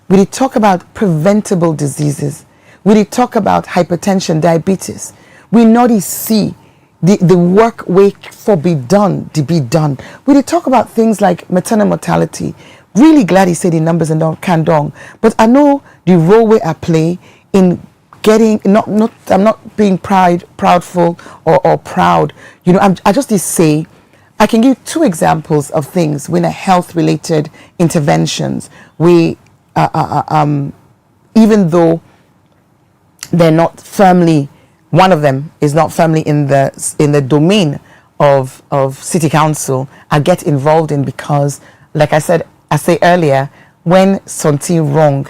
We did talk about preventable diseases. We did talk about hypertension, diabetes. We not see the work way for be done to be done. We did talk about things like maternal mortality. Really glad he said the numbers and don't can dong. But I know the role where I play in getting I'm not being proudful or proud. I just say I can give 2 examples of things when a health related interventions we even though they're not firmly, one of them is not firmly in the domain of city council, I get involved in, because like I say earlier, when something wrong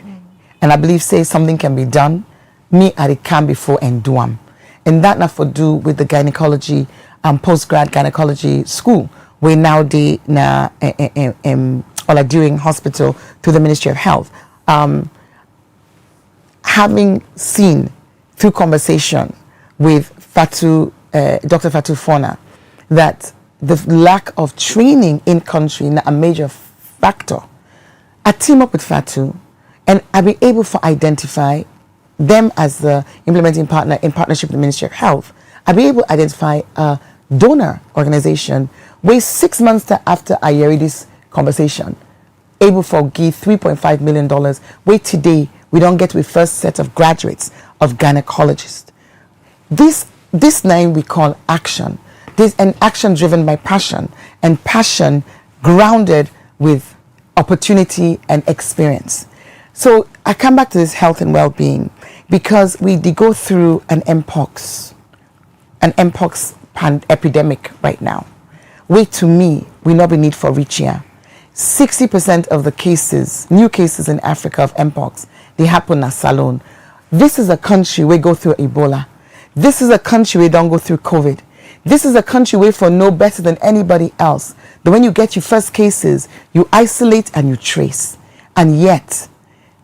and I believe say something can be done, me I can before and do them. And that not for do with the gynecology postgrad gynecology school, where now they all are doing hospital through the Ministry of Health. Having seen through conversation with Dr. Fatu Fona, that the lack of training in country is a major factor. I team up with Fatu, and I'll be able to identify them as the implementing partner in partnership with the Ministry of Health. I'll be able to identify a donor organization where 6 months after I hear this conversation, able to give $3.5 million, where today we don't get with first set of graduates of gynecologists. This name we call action. This an action driven by passion, and passion grounded with opportunity and experience. So I come back to this health and well-being because we go through an mpox epidemic right now. Wait, to me, we not be need for reach here. 60% of the cases, new cases in Africa of mpox, they happen at Salone. This is a country where go through Ebola. This is a country where don't go through COVID. This is a country where for no better than anybody else. But when you get your first cases, you isolate and you trace. And yet,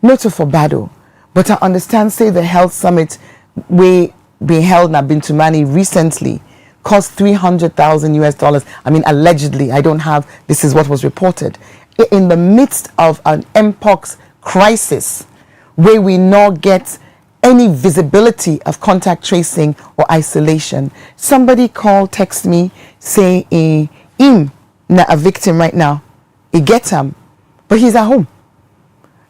not for battle, but I understand, say the health summit we being held in Bintumani recently cost $300,000 US. I mean, allegedly, I don't have, this is what was reported. In the midst of an mpox crisis, where we not get any visibility of contact tracing or isolation. Somebody text me, say him na a victim right now. He get him, but he's at home.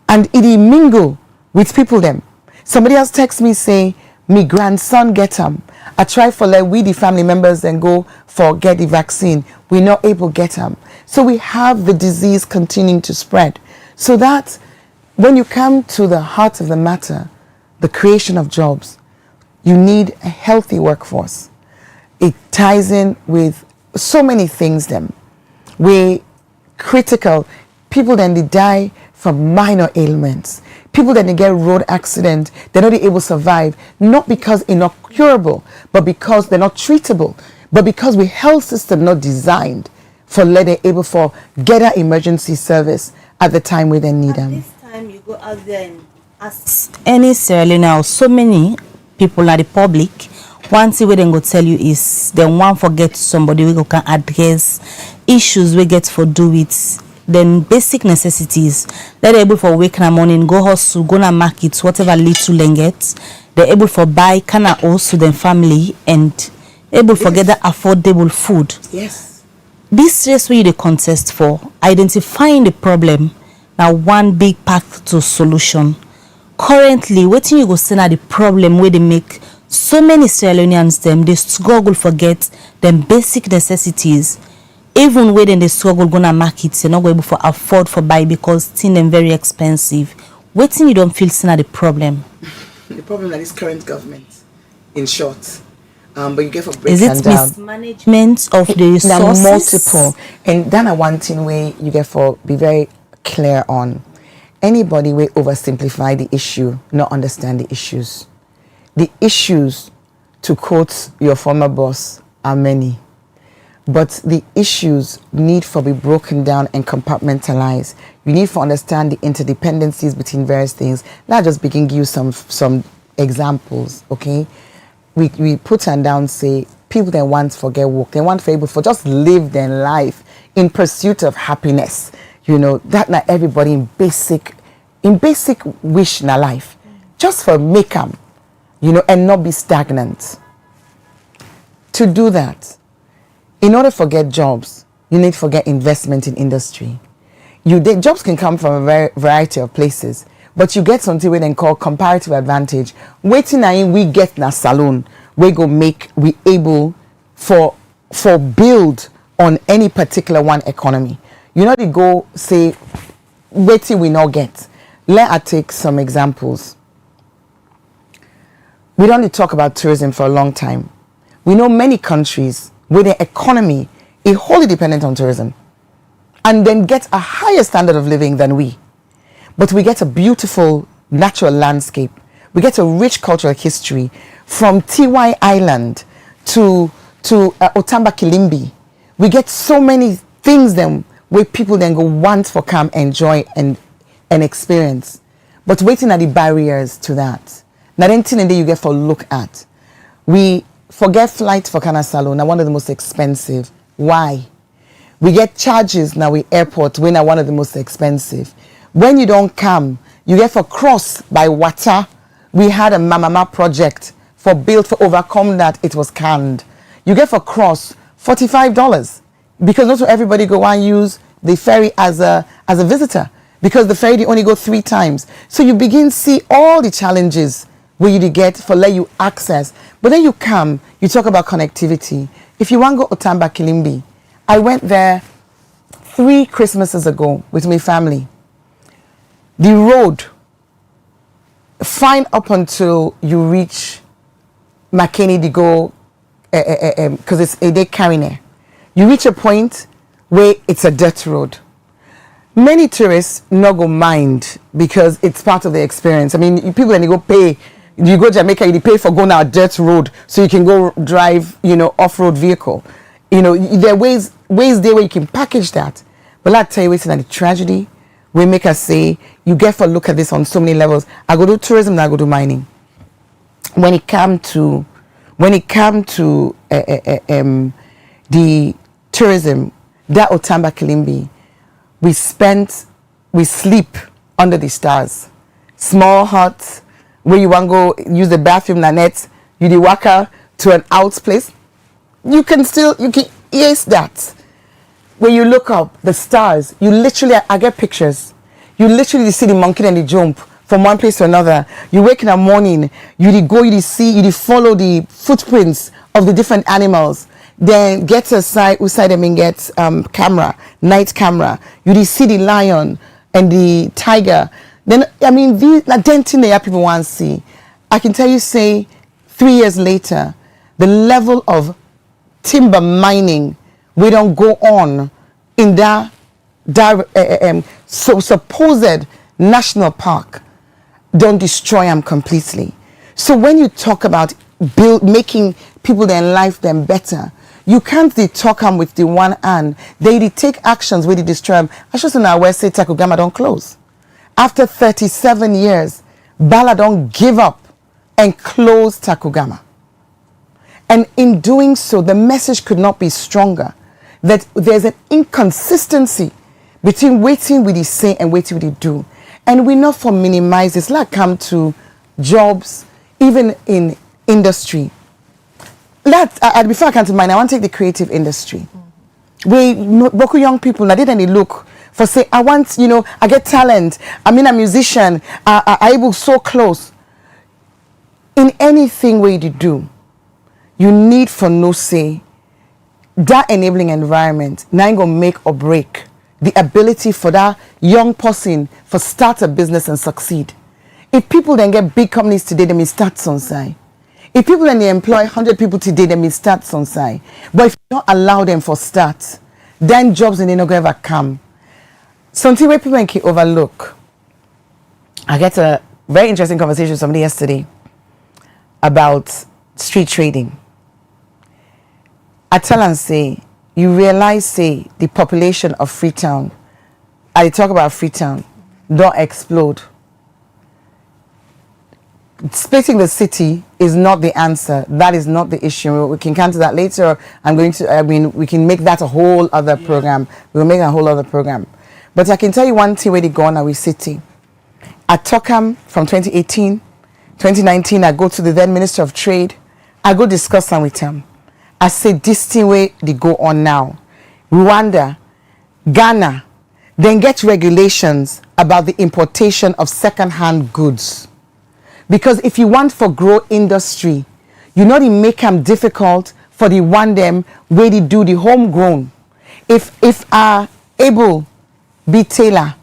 And he mingle with people them. Somebody else text me, say, me grandson get him. I try for let we the family members then go for get the vaccine. We're not able to get him. So we have the disease continuing to spread. So that when you come to the heart of the matter, the creation of jobs, you need a healthy workforce. It ties in with so many things then. We critical, people then they die from minor ailments. People that they get road accident, they're not able to survive, not because they're not curable, but because they're not treatable, but because we health system not designed for letting able for get an emergency service at the time where they need them. This time you go out there and ask any Sierra Leone or so many people at the public, one thing we then go tell you is they want forget somebody we can address issues we get for do with then basic necessities. They're able for wake in the morning, go hustle, go to market, whatever little they get. They're able for buy can also then family and able for get that affordable food. Yes. This race where the contest for identifying the problem now one big path to solution. Currently, waiting you go see now the problem where they make so many Sierra Leoneans them they struggle forget them basic necessities. Even when they struggle gonna market, they're not able to afford for buy because things them very expensive. Waiting you don't feel see the problem. The problem that is current government, in short. But you get for break is it mismanagement of the resources? Multiple, and then one thing where you get for be very clear on. Anybody will oversimplify the issue, not understand the issues. The issues, to quote your former boss, are many. But the issues need for be broken down and compartmentalized. You need to understand the interdependencies between various things. Let just begin give you some examples, okay? We put and down, say, people that want to forget work, they want to be able to just live their life in pursuit of happiness. You know, that not everybody in basic wish in their life. Just for make them, you know, and not be stagnant. To do that, in order to get jobs, you need to get investment in industry. Jobs can come from a variety of places, but you get something we then call comparative advantage. Waiting and we get na salon, we able for build on any particular one economy. You know, they go say, waiting we not get. Let us take some examples. We don't need to talk about tourism for a long time. We know many countries where their economy is wholly dependent on tourism and then get a higher standard of living than we. But we get a beautiful natural landscape. We get a rich cultural history from TY Island to Otamba Kilimbi. We get so many things then where people then go want for come enjoy and experience. But waiting at the barriers to that. Not anything that you get for look at. We forget flight for Kana Salon, now one of the most expensive. Why? We get charges now with airport, when are one of the most expensive. When you don't come, you get for cross by water. We had a Mama project for build for overcome that, it was canned. You get for cross $45 because not everybody go and use the ferry as a visitor, because the ferry they only go 3 times. So you begin to see all the challenges where you get for let you access. But then you come, you talk about connectivity. If you want to go Otamba Kilimbi, I went there 3 Christmases ago with my family. The road, fine up until you reach McKinney to go, because it's a day carrying it. You reach a point where it's a dirt road. Many tourists not go mind because it's part of the experience. I mean, people when you go pay, you go to Jamaica, you pay for going on a dirt road so you can go drive, off-road vehicle. There are ways there where you can package that. But I'll tell you what's the tragedy. We make us say, you get for look at this on so many levels. I go do tourism, and I go do mining. When it come to the tourism, that Otamba Kilimbi, we sleep under the stars. Small huts where you want to go use the bathroom, Nanette, you the waka to an out place. You can yes that. When you look up the stars, you literally, I get pictures. You literally see the monkey and the jump from one place to another. You wake in the morning, you go, you see, you follow the footprints of the different animals. Then get aside, beside them and get camera, night camera. You see the lion and the tiger. Then these denting there people want to see. I can tell you, say 3 years later, the level of timber mining we don't go on in that supposed national park don't destroy them completely. So when you talk about making people their life them better, you can't talk them with the one hand. They take actions where they destroy them. I just in our West say Takugama don't close. After 37 years, Bala don't give up and close Takugama. And in doing so, the message could not be stronger. That there's an inconsistency between waiting with the say and waiting with the do. And we not for minimize this. Like come to jobs, even in industry. Before I come to mind, I want to take the creative industry. We Boku young people now they look for say, I want, I get talent. I'm a musician. I able so close. In anything where you do, you need for no say. That enabling environment now ain't gonna make or break the ability for that young person for start a business and succeed. If people then get big companies today, they may start some side. If people then they employ 100 people today, they may start some side. But if you don't allow them for start, then jobs and they not gonna ever come. Something where people can overlook. I get a very interesting conversation with somebody yesterday about street trading. I tell and say, you realize, say, the population of Freetown, I talk about Freetown, don't explode. Splitting the city is not the answer. That is not the issue. We can come to that later. We can make that a whole other program. We'll make a whole other program. But I can tell you one thing where they go on our city. At Tokam from 2018, 2019, I go to the then Minister of Trade. I go discuss them with him. I say this thing way they go on now. Rwanda, Ghana, then get regulations about the importation of second-hand goods. Because if you want for grow industry, you know they make them difficult for the one them where they do the homegrown. If I able be tailor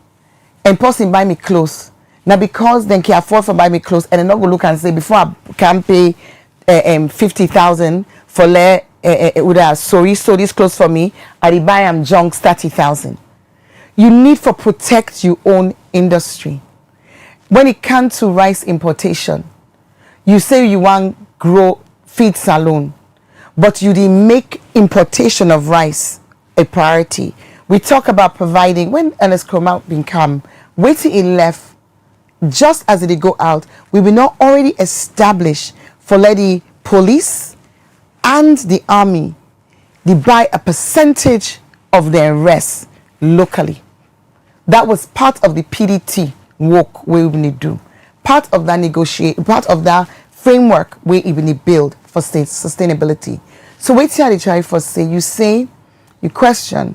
and person buy me clothes, now because then can afford for buy me clothes and then not go look and say before I can pay 50,000 for sorry, so this clothes for me, I buy am junk 30,000. You need for protect your own industry. When it comes to rice importation, you say you want grow feed salon, but you didn't make importation of rice a priority. We talk about providing when Ernest Kroma been come, wait till he left, just as they go out, we will not already establish for lady police and the army, they buy a percentage of their arrests locally. That was part of the PDT work we need to do. Part of that part of that framework we even build for state sustainability. So waiting at the try for say, your question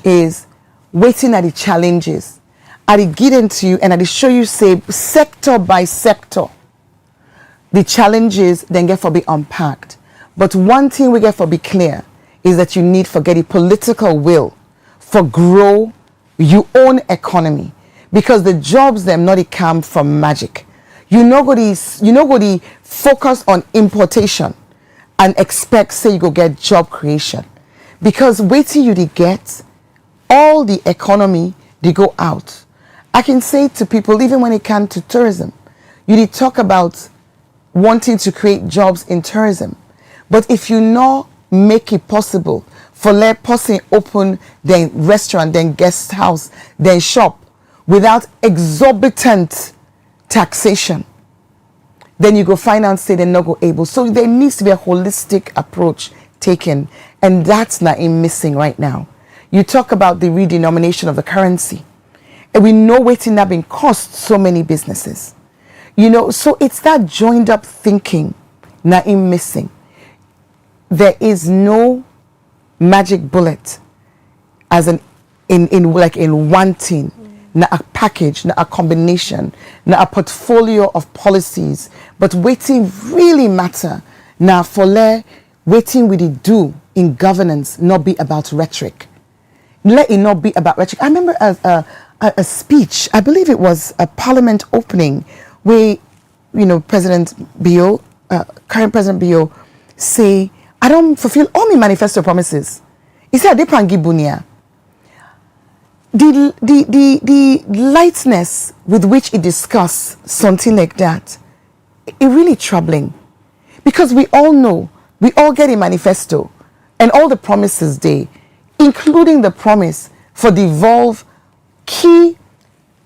is waiting at the challenges. I get into you and I show you say sector by sector. The challenges then get for be unpacked. But one thing we get for be clear is that you need for get the political will for grow your own economy, because the jobs them not come from magic. You know go the focus on importation and expect say you go get job creation, because waiting you to get all the economy they go out. I can say to people, even when it comes to tourism, you did talk about wanting to create jobs in tourism, but if you not make it possible for let person open then restaurant, then guest house, then shop without exorbitant taxation, then you go find out say they're not go able. So there needs to be a holistic approach taken, and that's not in missing right now. You talk about the redenomination of the currency, and we know waiting that been cost so many businesses. So it's that joined up thinking not in missing. There is no magic bullet as in one thing, not a package, not a combination, not a portfolio of policies, but waiting really matter now for waiting we do in governance not be about rhetoric. Let it not be about rhetoric. I remember a speech, I believe it was a parliament opening, where President Bio, current President Bio, say, I don't fulfill all my manifesto promises. He said, "Depangi bunia." The lightness with which he discussed something like that, it really troubling, because we all know, we all get a manifesto, and all the promises they, including the promise for devolve key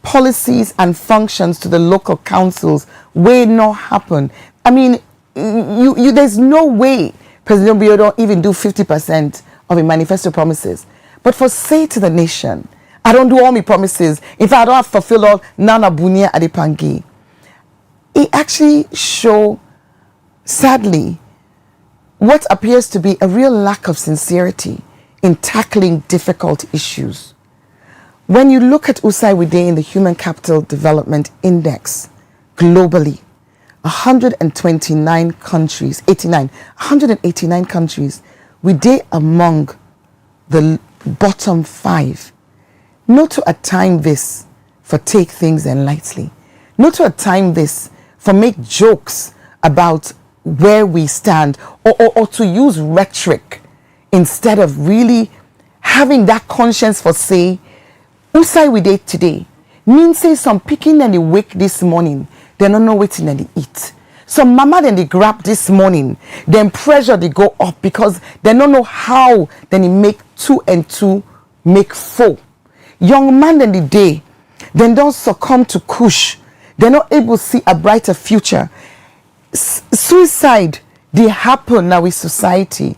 policies and functions to the local councils, will not happen. I mean, there's no way President Bio don't even do 50% of a manifesto promises. But for say to the nation, I don't do all my promises. In fact, I don't have fulfilled all Nana Bunia Adepangi. It actually show, sadly, what appears to be a real lack of sincerity in tackling difficult issues. When you look at USAI Wide in the Human Capital Development Index globally, 189 countries, 189 countries, we are among the bottom 5. Not to a time this for take things in lightly. Not to a time this for make jokes about where we stand, or to use rhetoric instead of really having that conscience for say, USAI Wide today means say some picking and they wake this morning, they don't know waiting and they eat. Some mama then they grab this morning, then pressure they go up because they don't know how then they make 2 and 2 make 4. Young man in the day, then don't succumb to kush. They're not able to see a brighter future. Suicide, they happen now with society.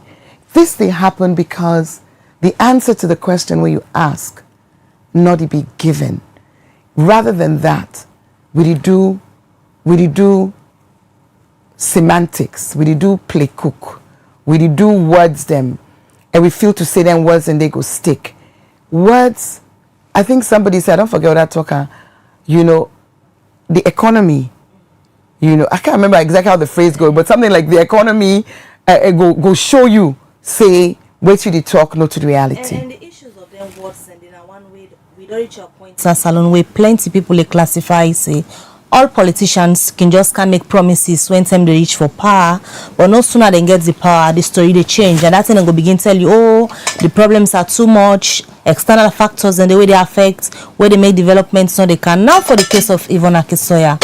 This they happen because the answer to the question where you ask, not to be given. Rather than that, we do semantics, we do play cook, we do words them, and we feel to say them words and they go stick. Words, I think somebody said, I don't forget what that talker, the economy, I can't remember exactly how the phrase goes, but something like the economy go show you, say, wait till they talk, not to the reality. And the issues of them words and in one way, we don't reach a point. Salon where plenty people they classify, say, all politicians can't make promises when time they reach for power, but no sooner they get the power, the story they change, and that's when they go begin tell you, oh, the problems are too much, external factors and the way they affect, where they make development so they can. Now for the case of Yvonne Aki-Sawyerr,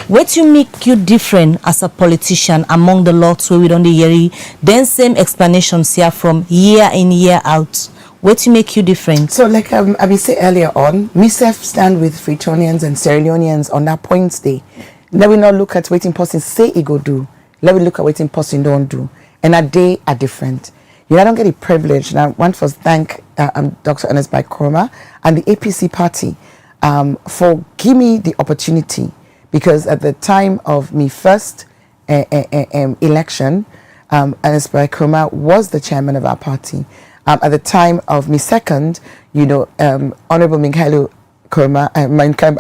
what you make you different as a politician among the lots where we don't hear then same explanations here from year in year out. What to make you different? So like I said earlier on, myself stand with Freetonians and Sierra Leoneans on that point day. Then we not look at waiting person say it go do. let me look at what in person don't do. And a day are different. You know, I don't get the privilege. And I want to thank Dr. Ernest Koroma and the APC party for giving me the opportunity, because at the time of me first election, Ernest Koroma was the chairman of our party. At the time of me second, you know, Honorable Minkailu Koroma, I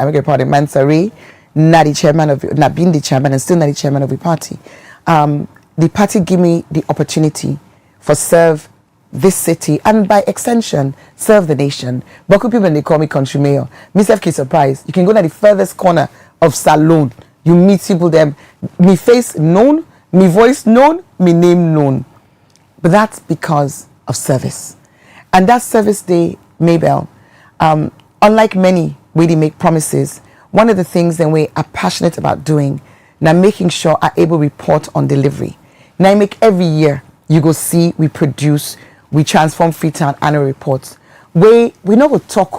beg your pardon, Mansari, not the chairman of, not being the chairman and still not the chairman of the party. The party give me the opportunity for serve this city and by extension serve the nation. But people when they call me country mayor, myself is surprised. You can go to the furthest corner of Salone, you meet people there, me face known, me voice known, me name known. But that's because of service. And that service day, Mabel, unlike many where they make promises, one of the things that we are passionate about doing, now making sure are able to report on delivery. Now I make every year, you go see, we produce, we transform Freetown annual reports. We not go talk,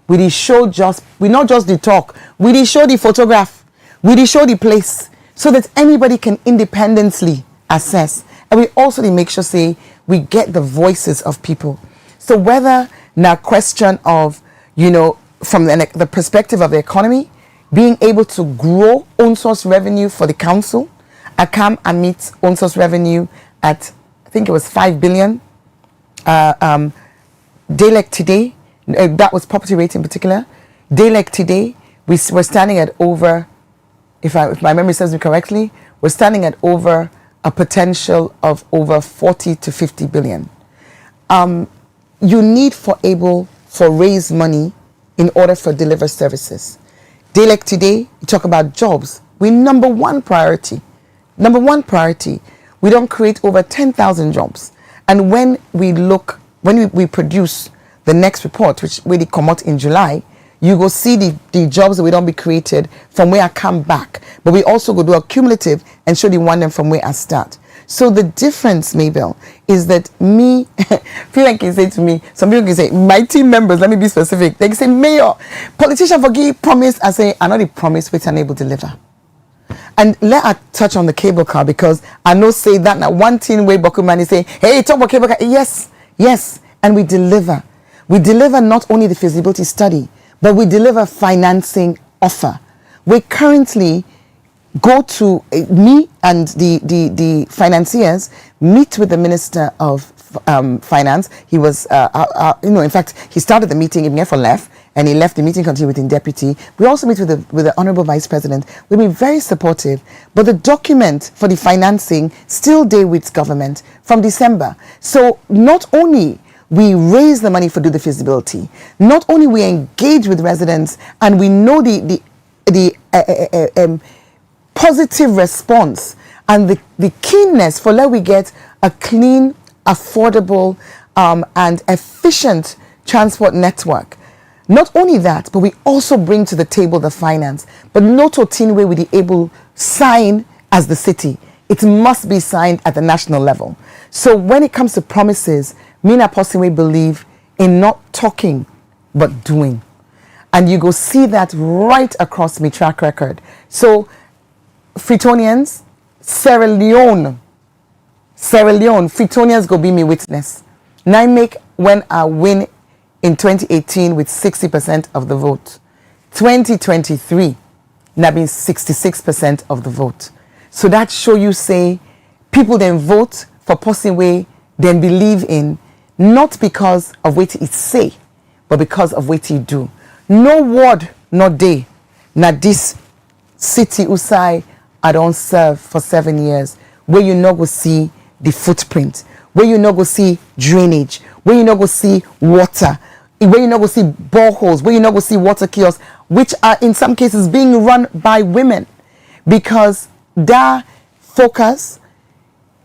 we dey show just, we not just the talk, we dey show the photograph, we dey show the place, so that anybody can independently assess. And we also dey make sure say, we get the voices of people. So whether now question of, you know, from the perspective of the economy, being able to grow own source revenue for the council, I come and meet own source revenue at, I think it was 5 billion. Day today, that was property rate in particular. Day today, we're standing at over, if my memory serves me correctly, we're standing at over a potential of over 40 to 50 billion. You need for raise money in order for deliver services. Day today, you talk about jobs. We number one priority. We don't create over 10,000 jobs. And when we produce the next report, which will come out in July, you go see the jobs that we don't be created from where I come back. But we also go do a cumulative and show the one them from where I start. So the difference, Mabel, is that me, feel like you say to me, some people can say, my team members, let me be specific. They can say, Mayor, politician forgive, promise. I say, I know the promise which unable to deliver. And let us touch on the cable car, because I know say that now one thing way Bokumani say, hey, talk about cable car. Yes. And we deliver. We deliver not only the feasibility study, but we deliver financing offer. We currently go to me and the financiers meet with the Minister of Finance. He was, in fact, he started the meeting, even for left, and he left the meeting, continued with the deputy. We also meet with the Honorable Vice President. We've been very supportive, but the document for the financing still day with government from December. So not only we raise the money for do the feasibility, not only we engage with residents and we know the positive response and the keenness for let we get a clean, affordable, and efficient transport network. Not only that, but we also bring to the table the finance. But not a tin way we be able sign as the city. It must be signed at the national level. So when it comes to promises, me and I personally believe in not talking, but doing. And you go see that right across my track record. So Freetonians, Sierra Leone, Freetonians go be me witness. Now I make when I win in 2018 with 60% of the vote. 2023, now being 66% of the vote. So that show you say people then vote for person way then believe in, not because of what it say, but because of what it do. No word, no day. Now this city Usai I don't serve for 7 years, where you not go see the footprint, where you not go see drainage, where you not go see water, where you not go see boreholes, where you not go see water kiosks, which are in some cases being run by women, because their focus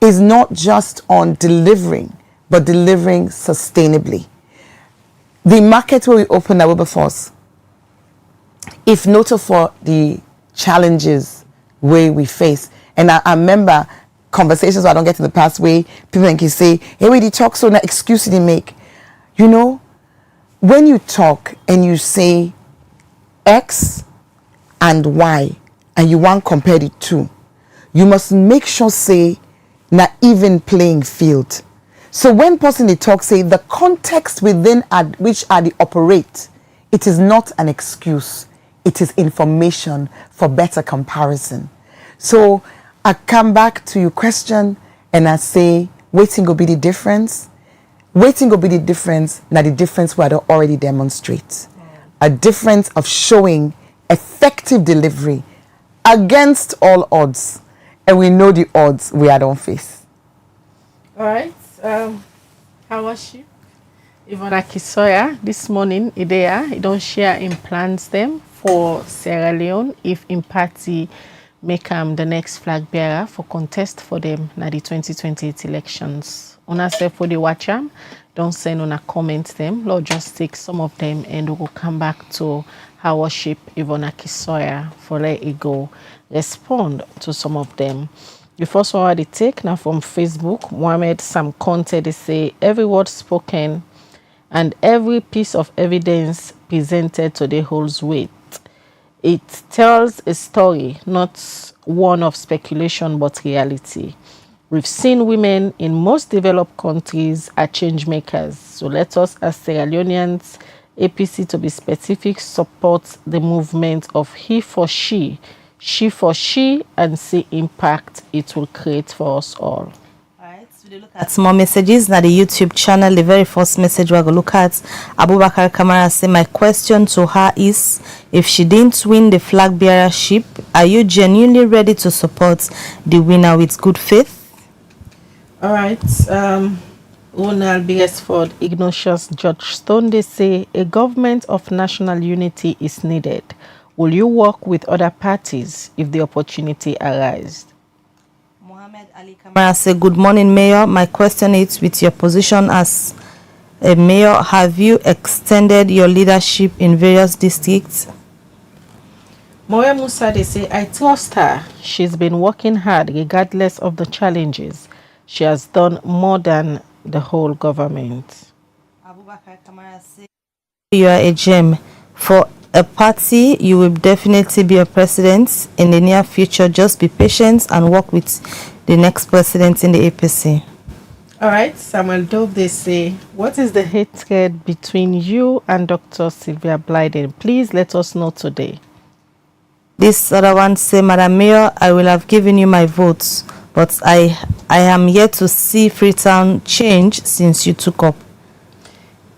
is not just on delivering, but delivering sustainably. The market where we open at Wilberforce, if not for the challenges where we face, and I remember conversations where I don't get to the past way people can say, hey, we talk so now excuse they make. You know, when you talk and you say X and Y and you want compare the two, you must make sure say na even playing field. So when person they talk say the context within which they operate, it is not an excuse. It is information for better comparison. So I come back to your question and I say, waiting will be the difference. Waiting will be the difference, not the difference where they already demonstrate. A difference of showing effective delivery against all odds. And we know the odds we are don't face. All right. How was you? Yvonne Aki-Sawyerr, this morning, Idea, don't share in plans them for Sierra Leone if in party make the next flag bearer for contest for them na the 2028 elections. Una say for the watch them, don't send on a comment them. Lord, just take some of them and we'll come back to our worship Yvonne Aki-Sawyerr for let it go respond to some of them. The first one they take now from Facebook, Mohammed Sam Conte, they say every word spoken and every piece of evidence presented today holds weight. It tells a story, not one of speculation, but reality. We've seen women in most developed countries are change makers. So let us, as Sierra Leoneans, APC to be specific, support the movement of he for she for she, and see impact it will create for us all. Look at more messages now the YouTube channel. The very first message we're going to look at, Abubakar Kamara say, my question to her is, if she didn't win the flag bearership, are you genuinely ready to support the winner with good faith? All right. Ronald Beresford, Ignatius George Stone, they say a government of national unity is needed. Will you work with other parties if the opportunity arises? Kamara say, good morning, Mayor. My question is, with your position as a mayor, have you extended your leadership in various districts? Moya Musa, they say, I trust her. She's been working hard regardless of the challenges. She has done more than the whole government. Abubakar Kamara say, you are a gem. For a party, you will definitely be a president in the near future. Just be patient and work with the next president in the APC. All right, Samuel Dove, they say, what is the hatred between you and Dr. Sylvia Blyden? Please let us know today. This other one say, Madam Mayor, I will have given you my votes, but I am yet to see Freetown change since you took up.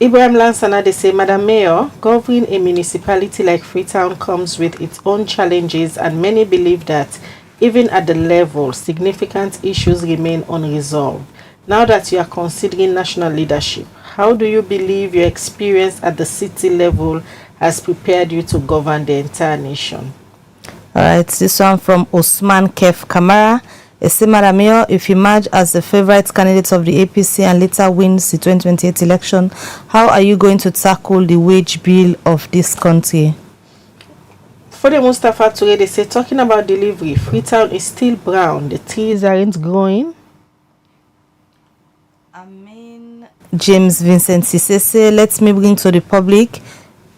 Ibrahim Lansana, they say, Madam Mayor, governing a municipality like Freetown comes with its own challenges, and many believe that even at the level, significant issues remain unresolved. Now that you are considering national leadership, how do you believe your experience at the city level has prepared you to govern the entire nation? All right, this one from Osman Kef Kamara. Madam Mayor, if you emerge as the favorite candidate of the APC and later wins the 2028 election, how are you going to tackle the wage bill of this country? For the Mustafa Toure, they say, talking about delivery, Freetown is still brown. The trees aren't growing. James Vincent Sisese, let me bring to the public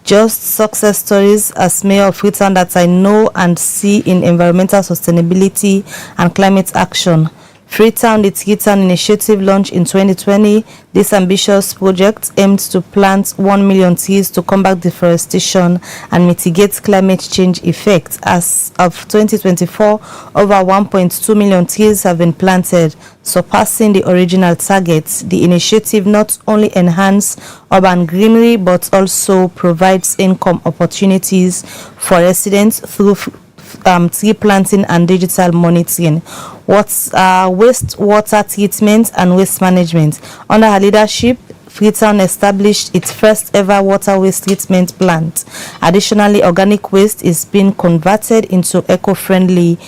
just success stories as Mayor of Freetown that I know and see in environmental sustainability and climate action. Freetown, the Freetown Initiative launched in 2020. This ambitious project aimed to plant 1 million trees to combat deforestation and mitigate climate change effects. As of 2024, over 1.2 million trees have been planted, surpassing the original targets. The initiative not only enhances urban greenery but also provides income opportunities for residents through tree planting and digital monitoring, wastewater treatment and waste management. Under her leadership, Freetown established its first ever water waste treatment plant. Additionally, organic waste is being converted into eco-friendly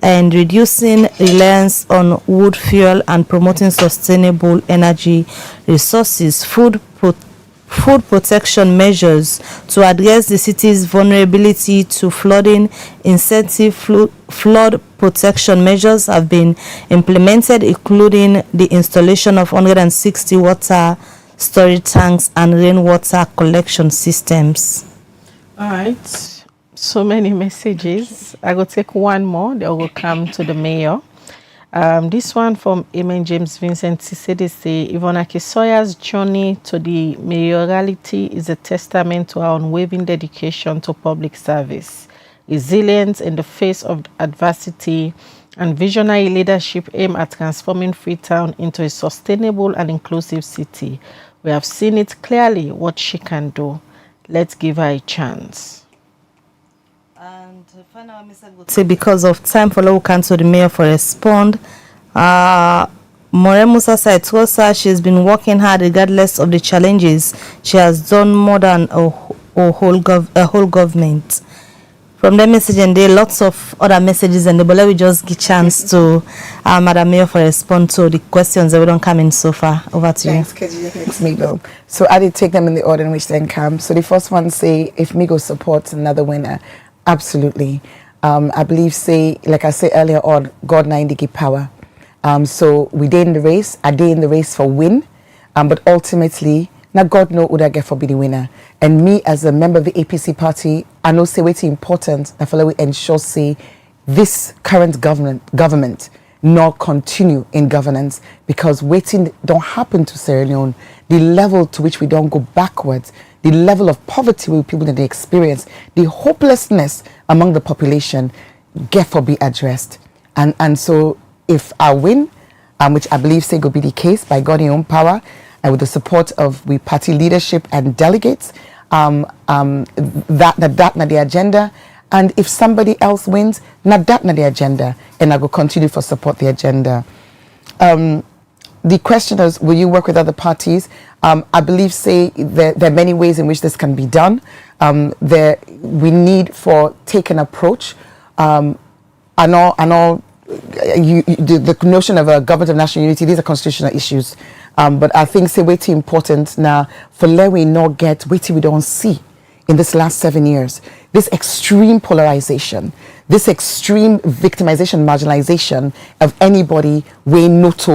and reducing reliance on wood fuel and promoting sustainable energy resources. Food protection measures to address the city's vulnerability to flooding. Incentive flood protection measures have been implemented, including the installation of 160 water storage tanks and rainwater collection systems. All right, so many messages. I will take one more, then we'll come to the mayor. This one from Amen James Vincent Sisede say Yvonne Aki-Sawyerr's journey to the mayoralty is a testament to our unwavering dedication to public service, resilience in the face of adversity, and visionary leadership aimed at transforming Freetown into a sustainable and inclusive city. We have seen it clearly what she can do. Let's give her a chance. And final message would say, because of time for local council, the mayor for respond. More Musa said to her, she's been working hard regardless of the challenges. She has done more than a whole government. From that message and there lots of other messages, and but let we just give chance to Madam Mayor for respond to the questions that we don't come in so far. Over to you. Thanks, Migo. So I did take them in the order in which they come. So the first one say, if Migo supports another winner, absolutely. I believe, say, like I said earlier on, God 90 give power. So we did in the race, I did in the race for win, but ultimately, now God know who I get for be the winner. And me as a member of the APC party, I know say what's important, I feel like we ensure say this current government not continue in governance, because waiting don't happen to Sierra Leone. The level to which we don't go backwards, the level of poverty with people that they experience, the hopelessness among the population get for be addressed. And so if I win, which I believe say will be the case by God in own power, and with the support of we party leadership and delegates, that not the agenda. And if somebody else wins, not the agenda, and I will continue for support the agenda. The question is, will you work with other parties? I believe, say, there are many ways in which this can be done. We need for take an approach. The notion of a government of national unity, these are constitutional issues. But I think, say, what's important now, for let we not get, wait till we don't see in this last 7 years, this extreme polarization, this extreme victimization, marginalization of anybody we not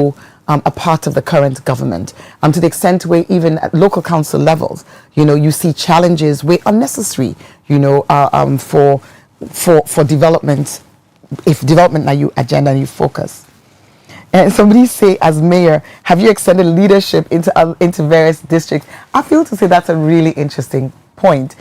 a part of the current government, to the extent where even at local council levels, you see challenges where unnecessary, for development, if development now you agenda and you focus. And somebody say, as mayor, have you extended leadership into various districts? I feel to say that's a really interesting point,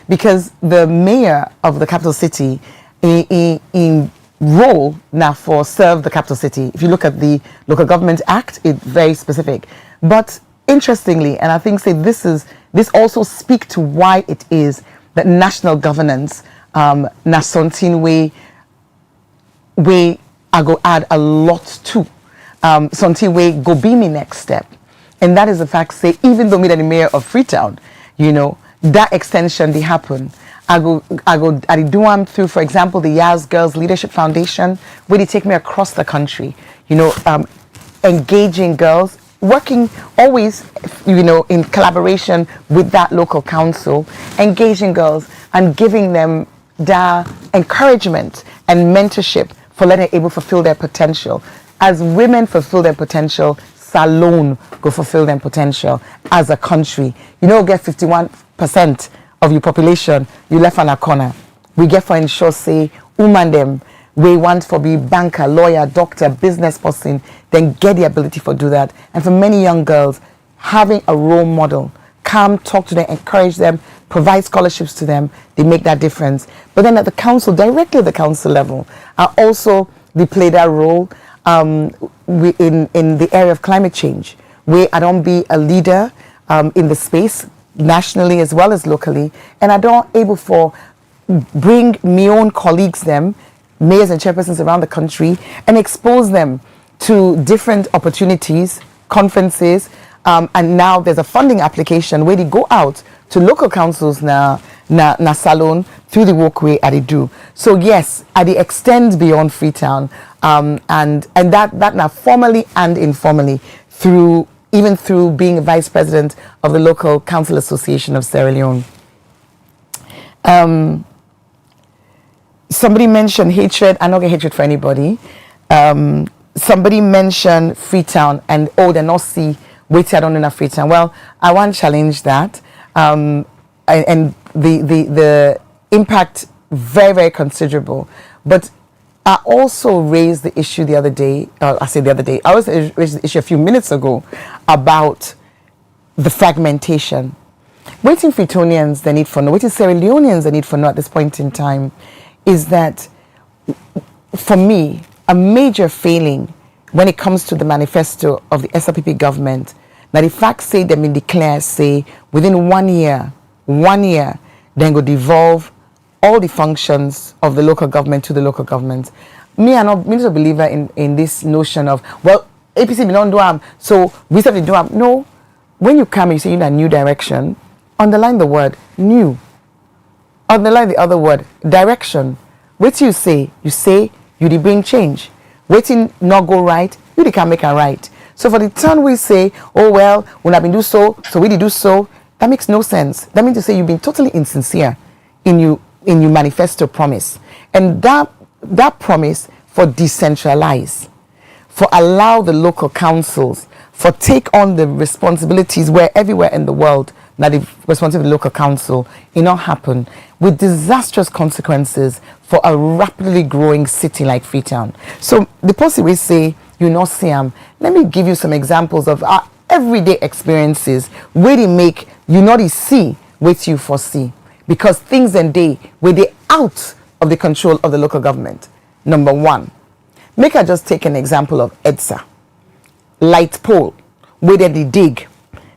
because the mayor of the capital city in role now for serve the capital city. If you look at the Local Government Act, it's very specific. But interestingly, and I think say this also speaks to why it is that national governance na something we I go add a lot to something we go be me next step, and that is the fact say even though me the mayor of Freetown, that extension they happen. I do them through, for example, the Yaz Girls Leadership Foundation, where they take me across the country, engaging girls, working always, in collaboration with that local council, engaging girls and giving them the encouragement and mentorship for letting them able to fulfill their potential. As women fulfill their potential, Salone go fulfill their potential as a country. Get 51% of your population, you left on a corner. We get for ensure, say, woman them, we want for be banker, lawyer, doctor, business person, then get the ability for do that. And for many young girls, having a role model, come, talk to them, encourage them, provide scholarships to them, they make that difference. But then at the council, directly at the council level, they play that role in the area of climate change, where I don't be a leader in the space, nationally as well as locally, and I don't able for bring my own colleagues, them mayors and chairpersons around the country, and expose them to different opportunities, conferences, and now there's a funding application where they go out to local councils na salon through the walkway I do. So yes, I extend beyond Freetown, and that now formally and informally through being a vice president of the Local Council Association of Sierra Leone. Somebody mentioned hatred. I don't get hatred for anybody. Somebody mentioned Freetown and they're not see wait I don't know Freetown. Well, I want to challenge that. And the impact very, very considerable. But I also raised the issue the other day. I also raised the issue a few minutes ago about the fragmentation. Waiting Freetonians the need for no, waiting Sierra Leoneans the need for no at this point in time is that, for me, a major failing when it comes to the manifesto of the SLPP government. Now the facts say them in declare say within 1 year, then go devolve all the functions of the local government to the local government. I'm not a believer in this notion of, well, APC we don't do them, so we have to do them. No, when you come and you say you need a new direction, underline the word new. Underline the other word direction. What you say you did bring change. Waiting not go right, you can make a right. So for the turn we say, oh well, when I've been do so we did do so, that makes no sense. That means to say you've been totally insincere in your manifesto promise. And that promise for decentralize, for allow the local councils, for take on the responsibilities where everywhere in the world that the responsibility of the local council, it not happen with disastrous consequences for a rapidly growing city like Freetown. So the policy we say, you not see them. Let me give you some examples of our everyday experiences where they make you not see what you foresee, because things and day where they out of the control of the local government. Number one, make I just take an example of EDSA light pole where they dig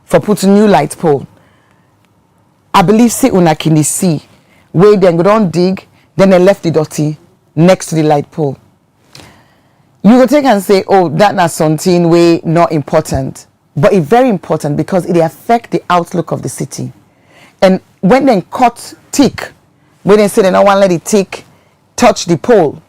for putting new light pole. I believe say una can see where they go down dig, then they left the dirty next to the light pole. You will take and say, oh, that not something way not important, but it's very important because it affect the outlook of the city. And when they cut tick, when they say they don't want to let it tick touch the pole,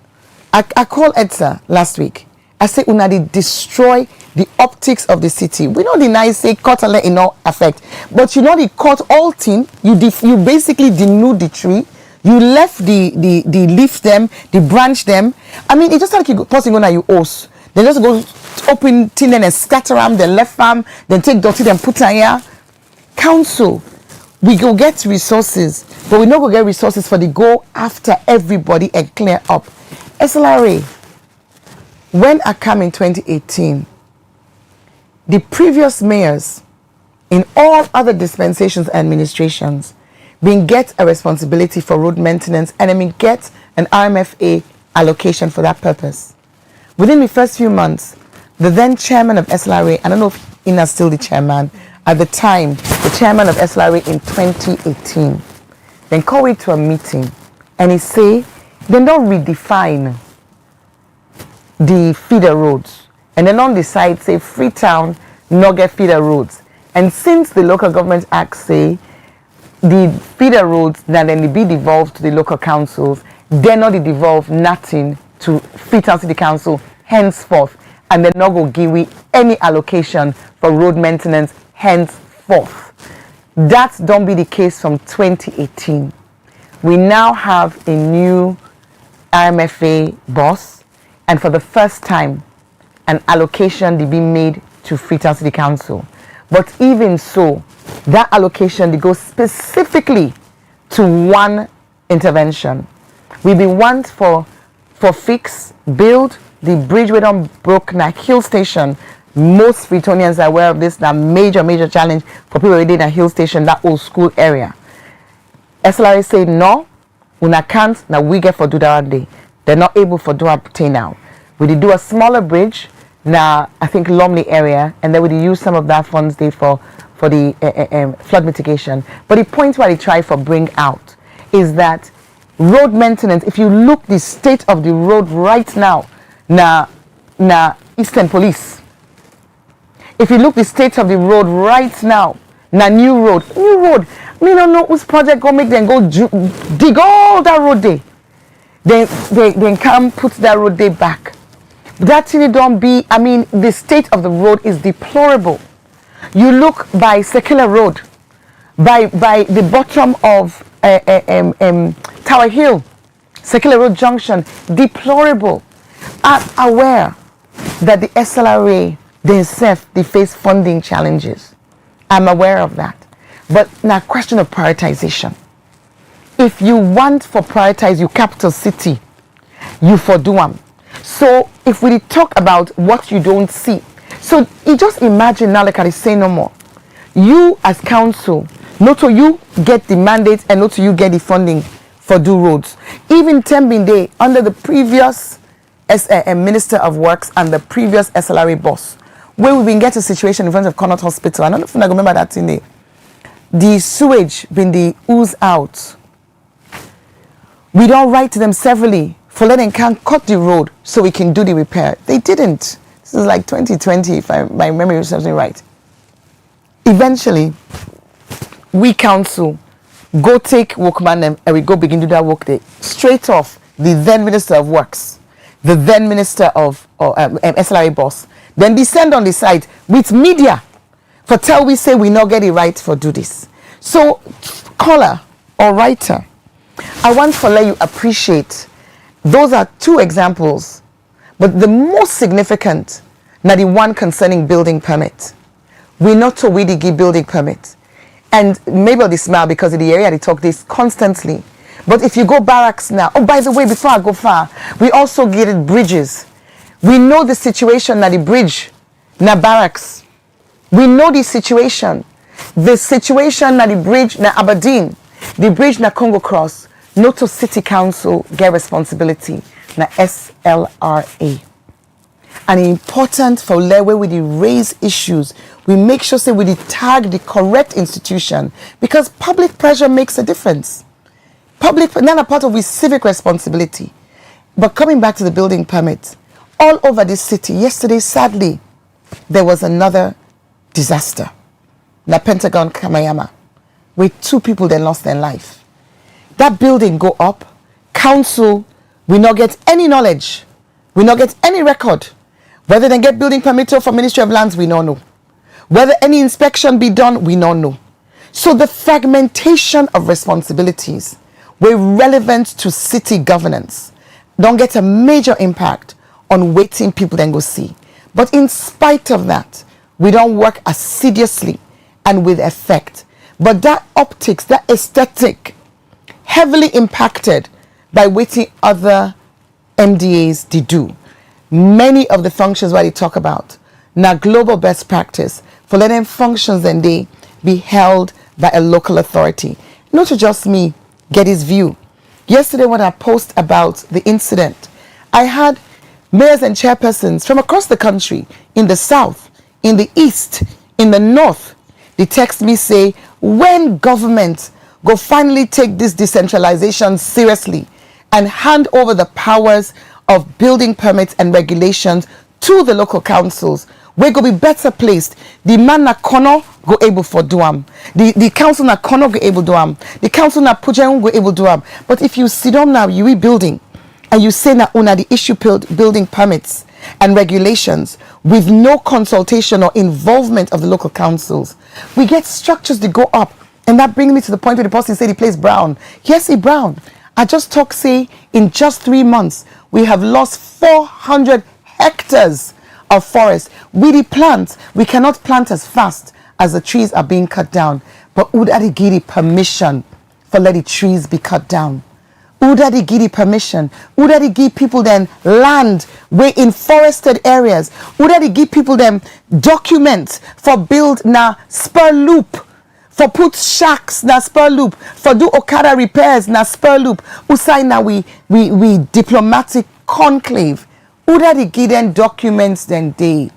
I called EDSA last week. I said, una they destroy the optics of the city. We know the nice say cut and let it not affect, but you know the cut all thing. You basically denude the tree. You left the leaf them, the branch them. I mean, it just like you passing on at your house. Then just go open tin and scatter them, then left farm, then take dirty, then put on here. Council, we go get resources, but we not go get resources for the go after everybody and clear up. SLRA, when I come in 2018, the previous mayors in all other dispensations and administrations being get a responsibility for road maintenance and I mean get an RMFA allocation for that purpose. Within the first few months, the then chairman of SLRA, I don't know if Ina's still the chairman, at the time, the chairman of SLRA in 2018, then called it to a meeting and he say, they don't redefine the feeder roads and then on the side say Freetown not get feeder roads. And since the local government act say the feeder roads that then be devolved to the local councils, they're not devolve nothing to Freetown City Council henceforth, and they're not go give we any allocation for road maintenance henceforth. That don't be the case from 2018. We now have a new RMFA boss, and for the first time, an allocation to be made to Freetown City Council. But even so, that allocation they go specifically to one intervention. We be want for fix, build the bridge we don't broke na Hill Station. Most Freetonians are aware of this. That major challenge for people who did a Hill Station, that old school area. SLRA say no, una can't. Now we get for do that day. They're not able for do that now. We did do a smaller bridge now. I think Lumley area, and then we use some of that funds there for the flood mitigation. But the point where they try for bring out is that road maintenance, if you look the state of the road right now, na Eastern Police. If you look the state of the road right now, na new road. Me don't know whose project go make them go dig all that road day. Then come put that road day back. That thing don't be, I mean, the state of the road is deplorable. You look by Sectoral Road, by the bottom of Tower Hill, Sectoral Road Junction, deplorable. I'm aware that the SLRA themselves, they face funding challenges. I'm aware of that. But now, question of prioritization. If you want for prioritize your capital city, you for do am. So if we talk about what you don't see, so you just imagine now, like I say no more. You as council, not to you get the mandate and not to you get the funding for do roads. Even Tembinde, under the previous Minister of Works and the previous SLRA boss, where we've been getting a situation in front of Connaught Hospital. I don't know if I remember that thing there. The sewage been the ooze out. We don't write to them severally for letting can cut the road so we can do the repair. They didn't. This is like 2020, if my memory is something right. Eventually, we council go take workman and we go begin to do that work day. Straight off, the then Minister of Works, the then Minister of SLRA boss, then descend on the site with media for tell we say we not get it right for do this. So, caller or writer, I want to let you appreciate those are two examples, but the most significant, now the one concerning building permit. We not to we give building permit. And maybe they smile because in the area they talk this constantly. But if you go barracks now, oh, by the way, before I go far, we also get bridges. We know the situation na the bridge, na barracks. We know the situation. The situation na the bridge na Aberdeen, the bridge na Congo Cross, not to City Council get responsibility na SLRA. And important for where we raise issues, we make sure say we tag the correct institution because public pressure makes a difference. Public, not a part of with civic responsibility. But coming back to the building permit, all over this city, yesterday, sadly, there was another disaster. Na Pentagon Kamayama, where 2 people then lost their life. That building go up, council, we not get any knowledge, we not get any record. Whether they get building permit from Ministry of Lands, we don't know. Whether any inspection be done, we don't know. So the fragmentation of responsibilities were relevant to city governance don't get a major impact on waiting people then go see. But in spite of that, we don't work assiduously and with effect. But that optics, that aesthetic, heavily impacted by waiting other MDAs they do. Many of the functions what they talk about now global best practice for letting functions then they be held by a local authority. Not to just me get his view. Yesterday when I post about the incident, I had mayors and chairpersons from across the country, in the south, in the east, in the north, they text me say, when government go finally take this decentralization seriously and hand over the powers of building permits and regulations to the local councils, we go be better placed. The man na kono go able for doam. The council na kono go able doam. The council na pujaun go able doam. But if you sit down now, you rebuilding, and you say na una the issue building permits and regulations with no consultation or involvement of the local councils, we get structures that go up, and that brings me to the point where the person said he plays Brown. Yes, he Brown. I just talk say in just 3 months we have lost 400 hectares of forest. We the plant, we cannot plant as fast as the trees are being cut down. But would I give the permission for let the trees be cut down? Would I give the permission? Would I give people then land where in forested areas? Would I give people them documents for build na spur loop? For put shacks na spur loop, for do Okada repairs na spur loop. Usai na we diplomatic conclave. Uda the given documents then day.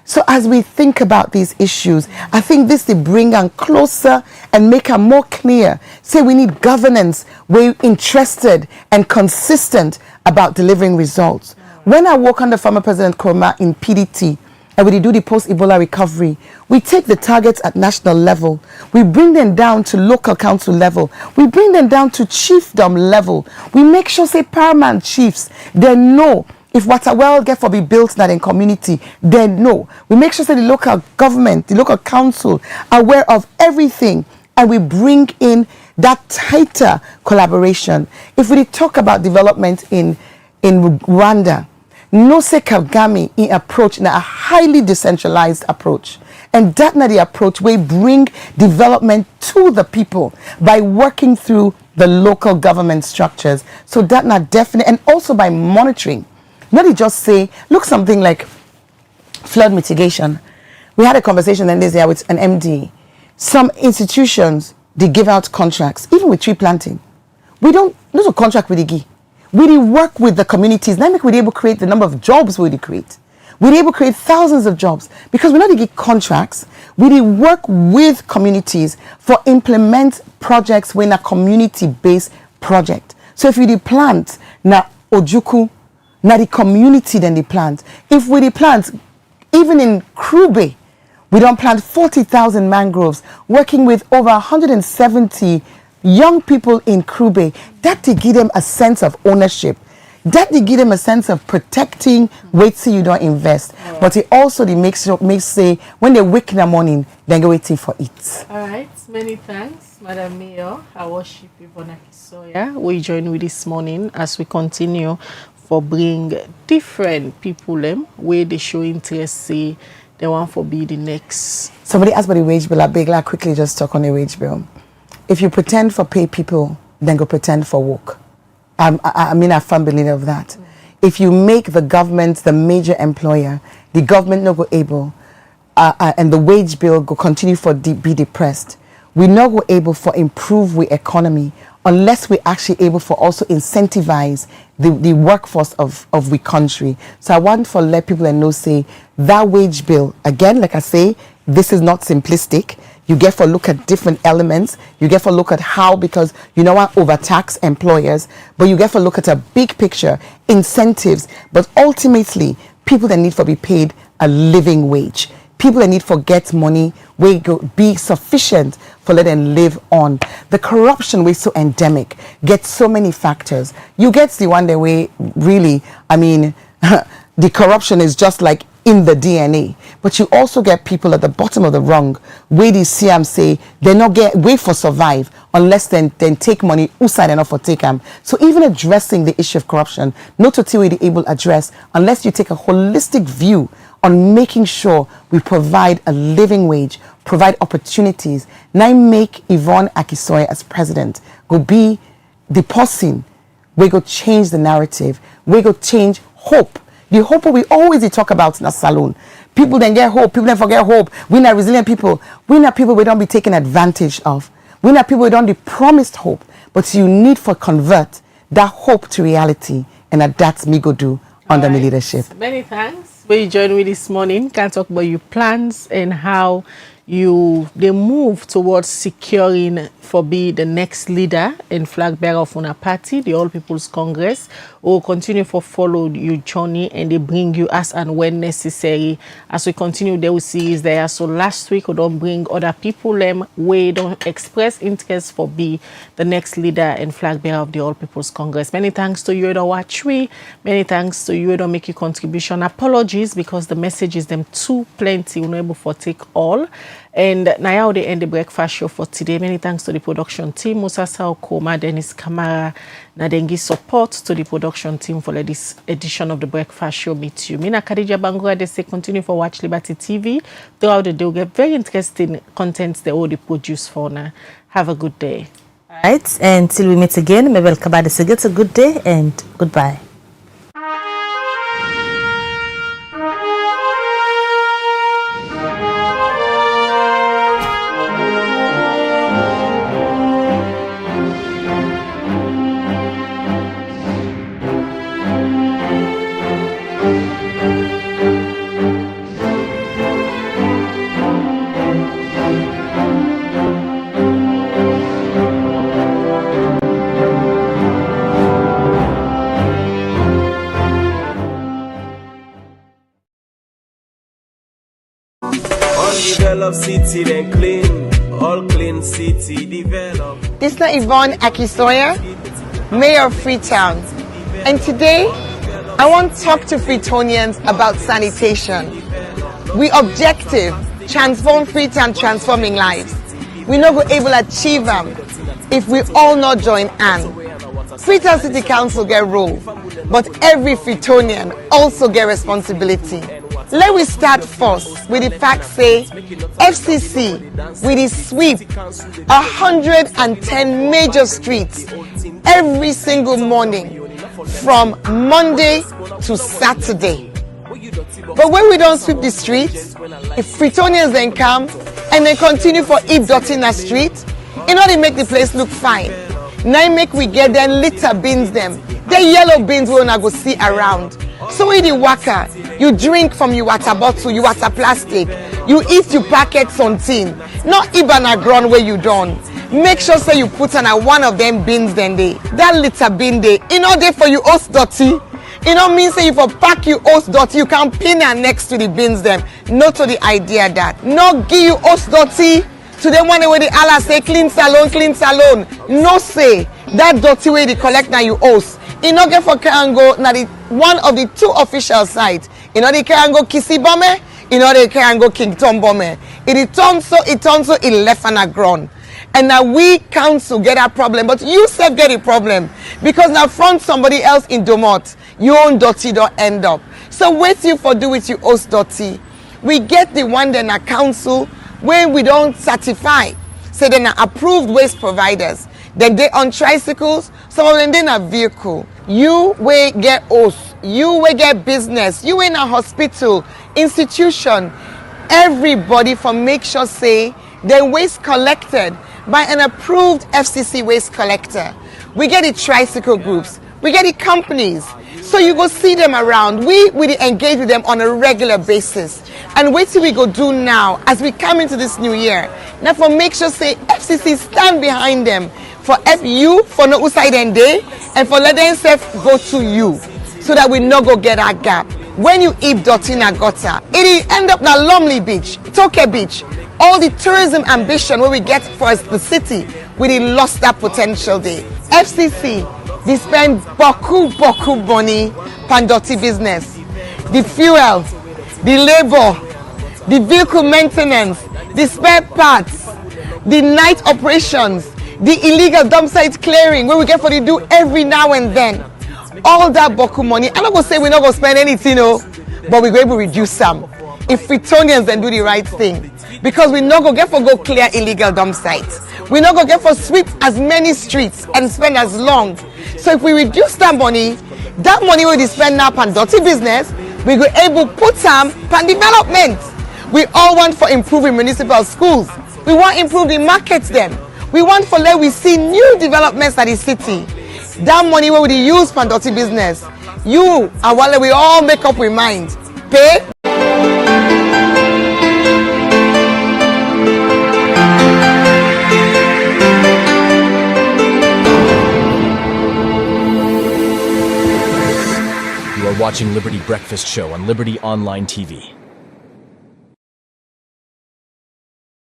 So as we think about these issues, I think this will bring them closer and make them more clear. Say we need governance, we're interested and consistent about delivering results. When I work under former President Koroma in PDT, and we do the post-Ebola recovery, we take the targets at national level, we bring them down to local council level, we bring them down to chiefdom level. We make sure, say, paramount chiefs, they know if water well get for be built in a community, they know. We make sure, say, the local government, the local council are aware of everything, and we bring in that tighter collaboration. If we talk about development in Rwanda, no say Kagame in approach, in a highly decentralized approach. And that's not the approach. We bring development to the people by working through the local government structures. So that's not definite. And also by monitoring. Not just say, look, something like flood mitigation. We had a conversation then this year with an MD. Some institutions, they give out contracts, even with tree planting. We don't do a contract with the GI. We work with the communities. Now we're able to create the number of jobs we create. We're able to create thousands of jobs because we're not give contracts. We work with communities for implement projects when a community-based project. So if we plant na Ojuku, na the community then they plant. If we plant, even in Krube, we don't plant 40,000 mangroves, working with over 170 young people in Krube. That to give them a sense of ownership. That to give them a sense of protecting, wait till you don't invest. Right. But it also makes say, when they wake in the morning, then go waiting for it. All right, many thanks, Madam Mayor. I worship Yvonne Aki-Sawyerr. We join with this morning as we continue for bring different people where they show interest, say, they want to be the next. Somebody asked about the wage bill. I'll quickly just talk on the wage bill. If you pretend for pay people, then go pretend for work. I mean, I'm a firm believer of that. If you make the government the major employer, the government not go able, and the wage bill go continue for be depressed. We not go able for improve the economy unless we actually able for also incentivize the workforce of the country. So I want to let people know say that wage bill, again, like I say, this is not simplistic. You get to look at different elements. You get to look at how, because you don't want overtax employers, but you get to look at a big picture, incentives, but ultimately people that need to be paid a living wage. People that need to get money will be sufficient for let them live on. The corruption was so endemic, gets so many factors. You get the one that way really, I mean, the corruption is just like in the DNA, but you also get people at the bottom of the rung where they see them say they not get way for survive unless then take money outside enough for take them. So even addressing the issue of corruption, not to be able to address unless you take a holistic view on making sure we provide a living wage, provide opportunities. Now make Yvonne Aki-Sawyerr as president go be the person we go change the narrative, we go change hope. The hope we always talk about in a saloon. People then get hope. People then forget hope. We're not resilient people. We're not people we don't be taken advantage of. We're not people we don't be promised hope. But you need for convert that hope to reality. And that's me go do under my leadership. Many thanks. When you join me this morning, can talk about your plans and how they move towards securing for be the next leader and flag bearer of our party, the All People's Congress, will continue for follow your journey and they bring you as and when necessary. As we continue, they will see is there. So last week we don't bring other people we don't express interest for be the next leader and flag bearer of the All People's Congress. Many thanks to you that watch we. Many thanks to you that make your contribution. Apologies because the messages them too plenty. We're not able to take all. And now they end the breakfast show for today. Many thanks to the production team, Musa Saokoma, Dennis Kamara, Nadengi support to the production team for this edition of the breakfast show. Meet you. Mina Khadija Bangura, they say continue for Watch Liberty TV. Throughout the day, we get very interesting content they all produce for now. Have a good day. All right, and till we meet again, Mabel Kabade say it's a good day and goodbye. Develop city, then clean, all clean city, develop. This is Yvonne Aki-Sawyerr, Mayor of Freetown. And today, I want to talk to Freetonians about sanitation. We objective, transform Freetown, transforming lives. We not go able to achieve them if we all not join hands. Freetown City Council get role, but every Freetonian also get responsibility. Let we start first with the fact say FCC with the sweep 110 major streets every single morning from Monday to Saturday. But when we don't sweep the streets, if Freetonians then come and they continue for heap dirty in the street, in order to make the place look fine. Now make we get them litter bins them. The yellow bins we wanna go see around. So with the waka, you drink from your water bottle, your water plastic, you eat your packet something, not even a ground where you don't. Make sure say you put on one of them bins then they. That litter bin they, in order for you host dirty. It don't mean say if you pack you host dirty, you can pin her next to the bins them. Not to the idea that. Not give you host dirty to the one where the Allah say clean salon. No say that dirty way they collect now you host. You know get for Karango now the one of the two official sites. You know the Karango Kisi Bome, you know the Karango King Tom Bome. It turns so it left on a ground. And now we council get a problem, but you self get a problem because now front somebody else in Domot, your own dirty don't end up. So wait you for do with you host dirty. We get the one then a council when we don't certify. So then approved waste providers. Then they on tricycles, some of them they a vehicle. You will get host, you will get business, you in a hospital, institution, everybody for make sure say the waste collected by an approved FCC waste collector. We get the tricycle groups, we get the companies, so you go see them around. We engage with them on a regular basis. And wait till we go do now as we come into this new year. Now for make sure say FCC stand behind them for you for no outside and day and for let them self go to you so that we no go get that gap. When you eat dirty in a gutter, it end up na Lumley Beach, Toke Beach. All the tourism ambition where we get for the city, we lost that potential there. FCC, they spend boku money pan dirty business. The fuel, the labor, the vehicle maintenance, the spare parts, the night operations, the illegal dump site clearing where we get for the do every now and then. All that boku money. I'm not gonna say we're not gonna spend anything, but we're going to reduce some. If Freetonians then do the right thing. Because we not go get for go clear illegal dump sites. We not go get for sweep as many streets and spend as long. So if we reduce that money we spend now on dirty business, we go able put some on development. We all want for improving municipal schools. We want improve the markets them. We want for let we see new developments at the city. That money we use for dirty business. You and while we all make up with mind. Pay. You are watching Liberty Breakfast Show on Liberty Online TV.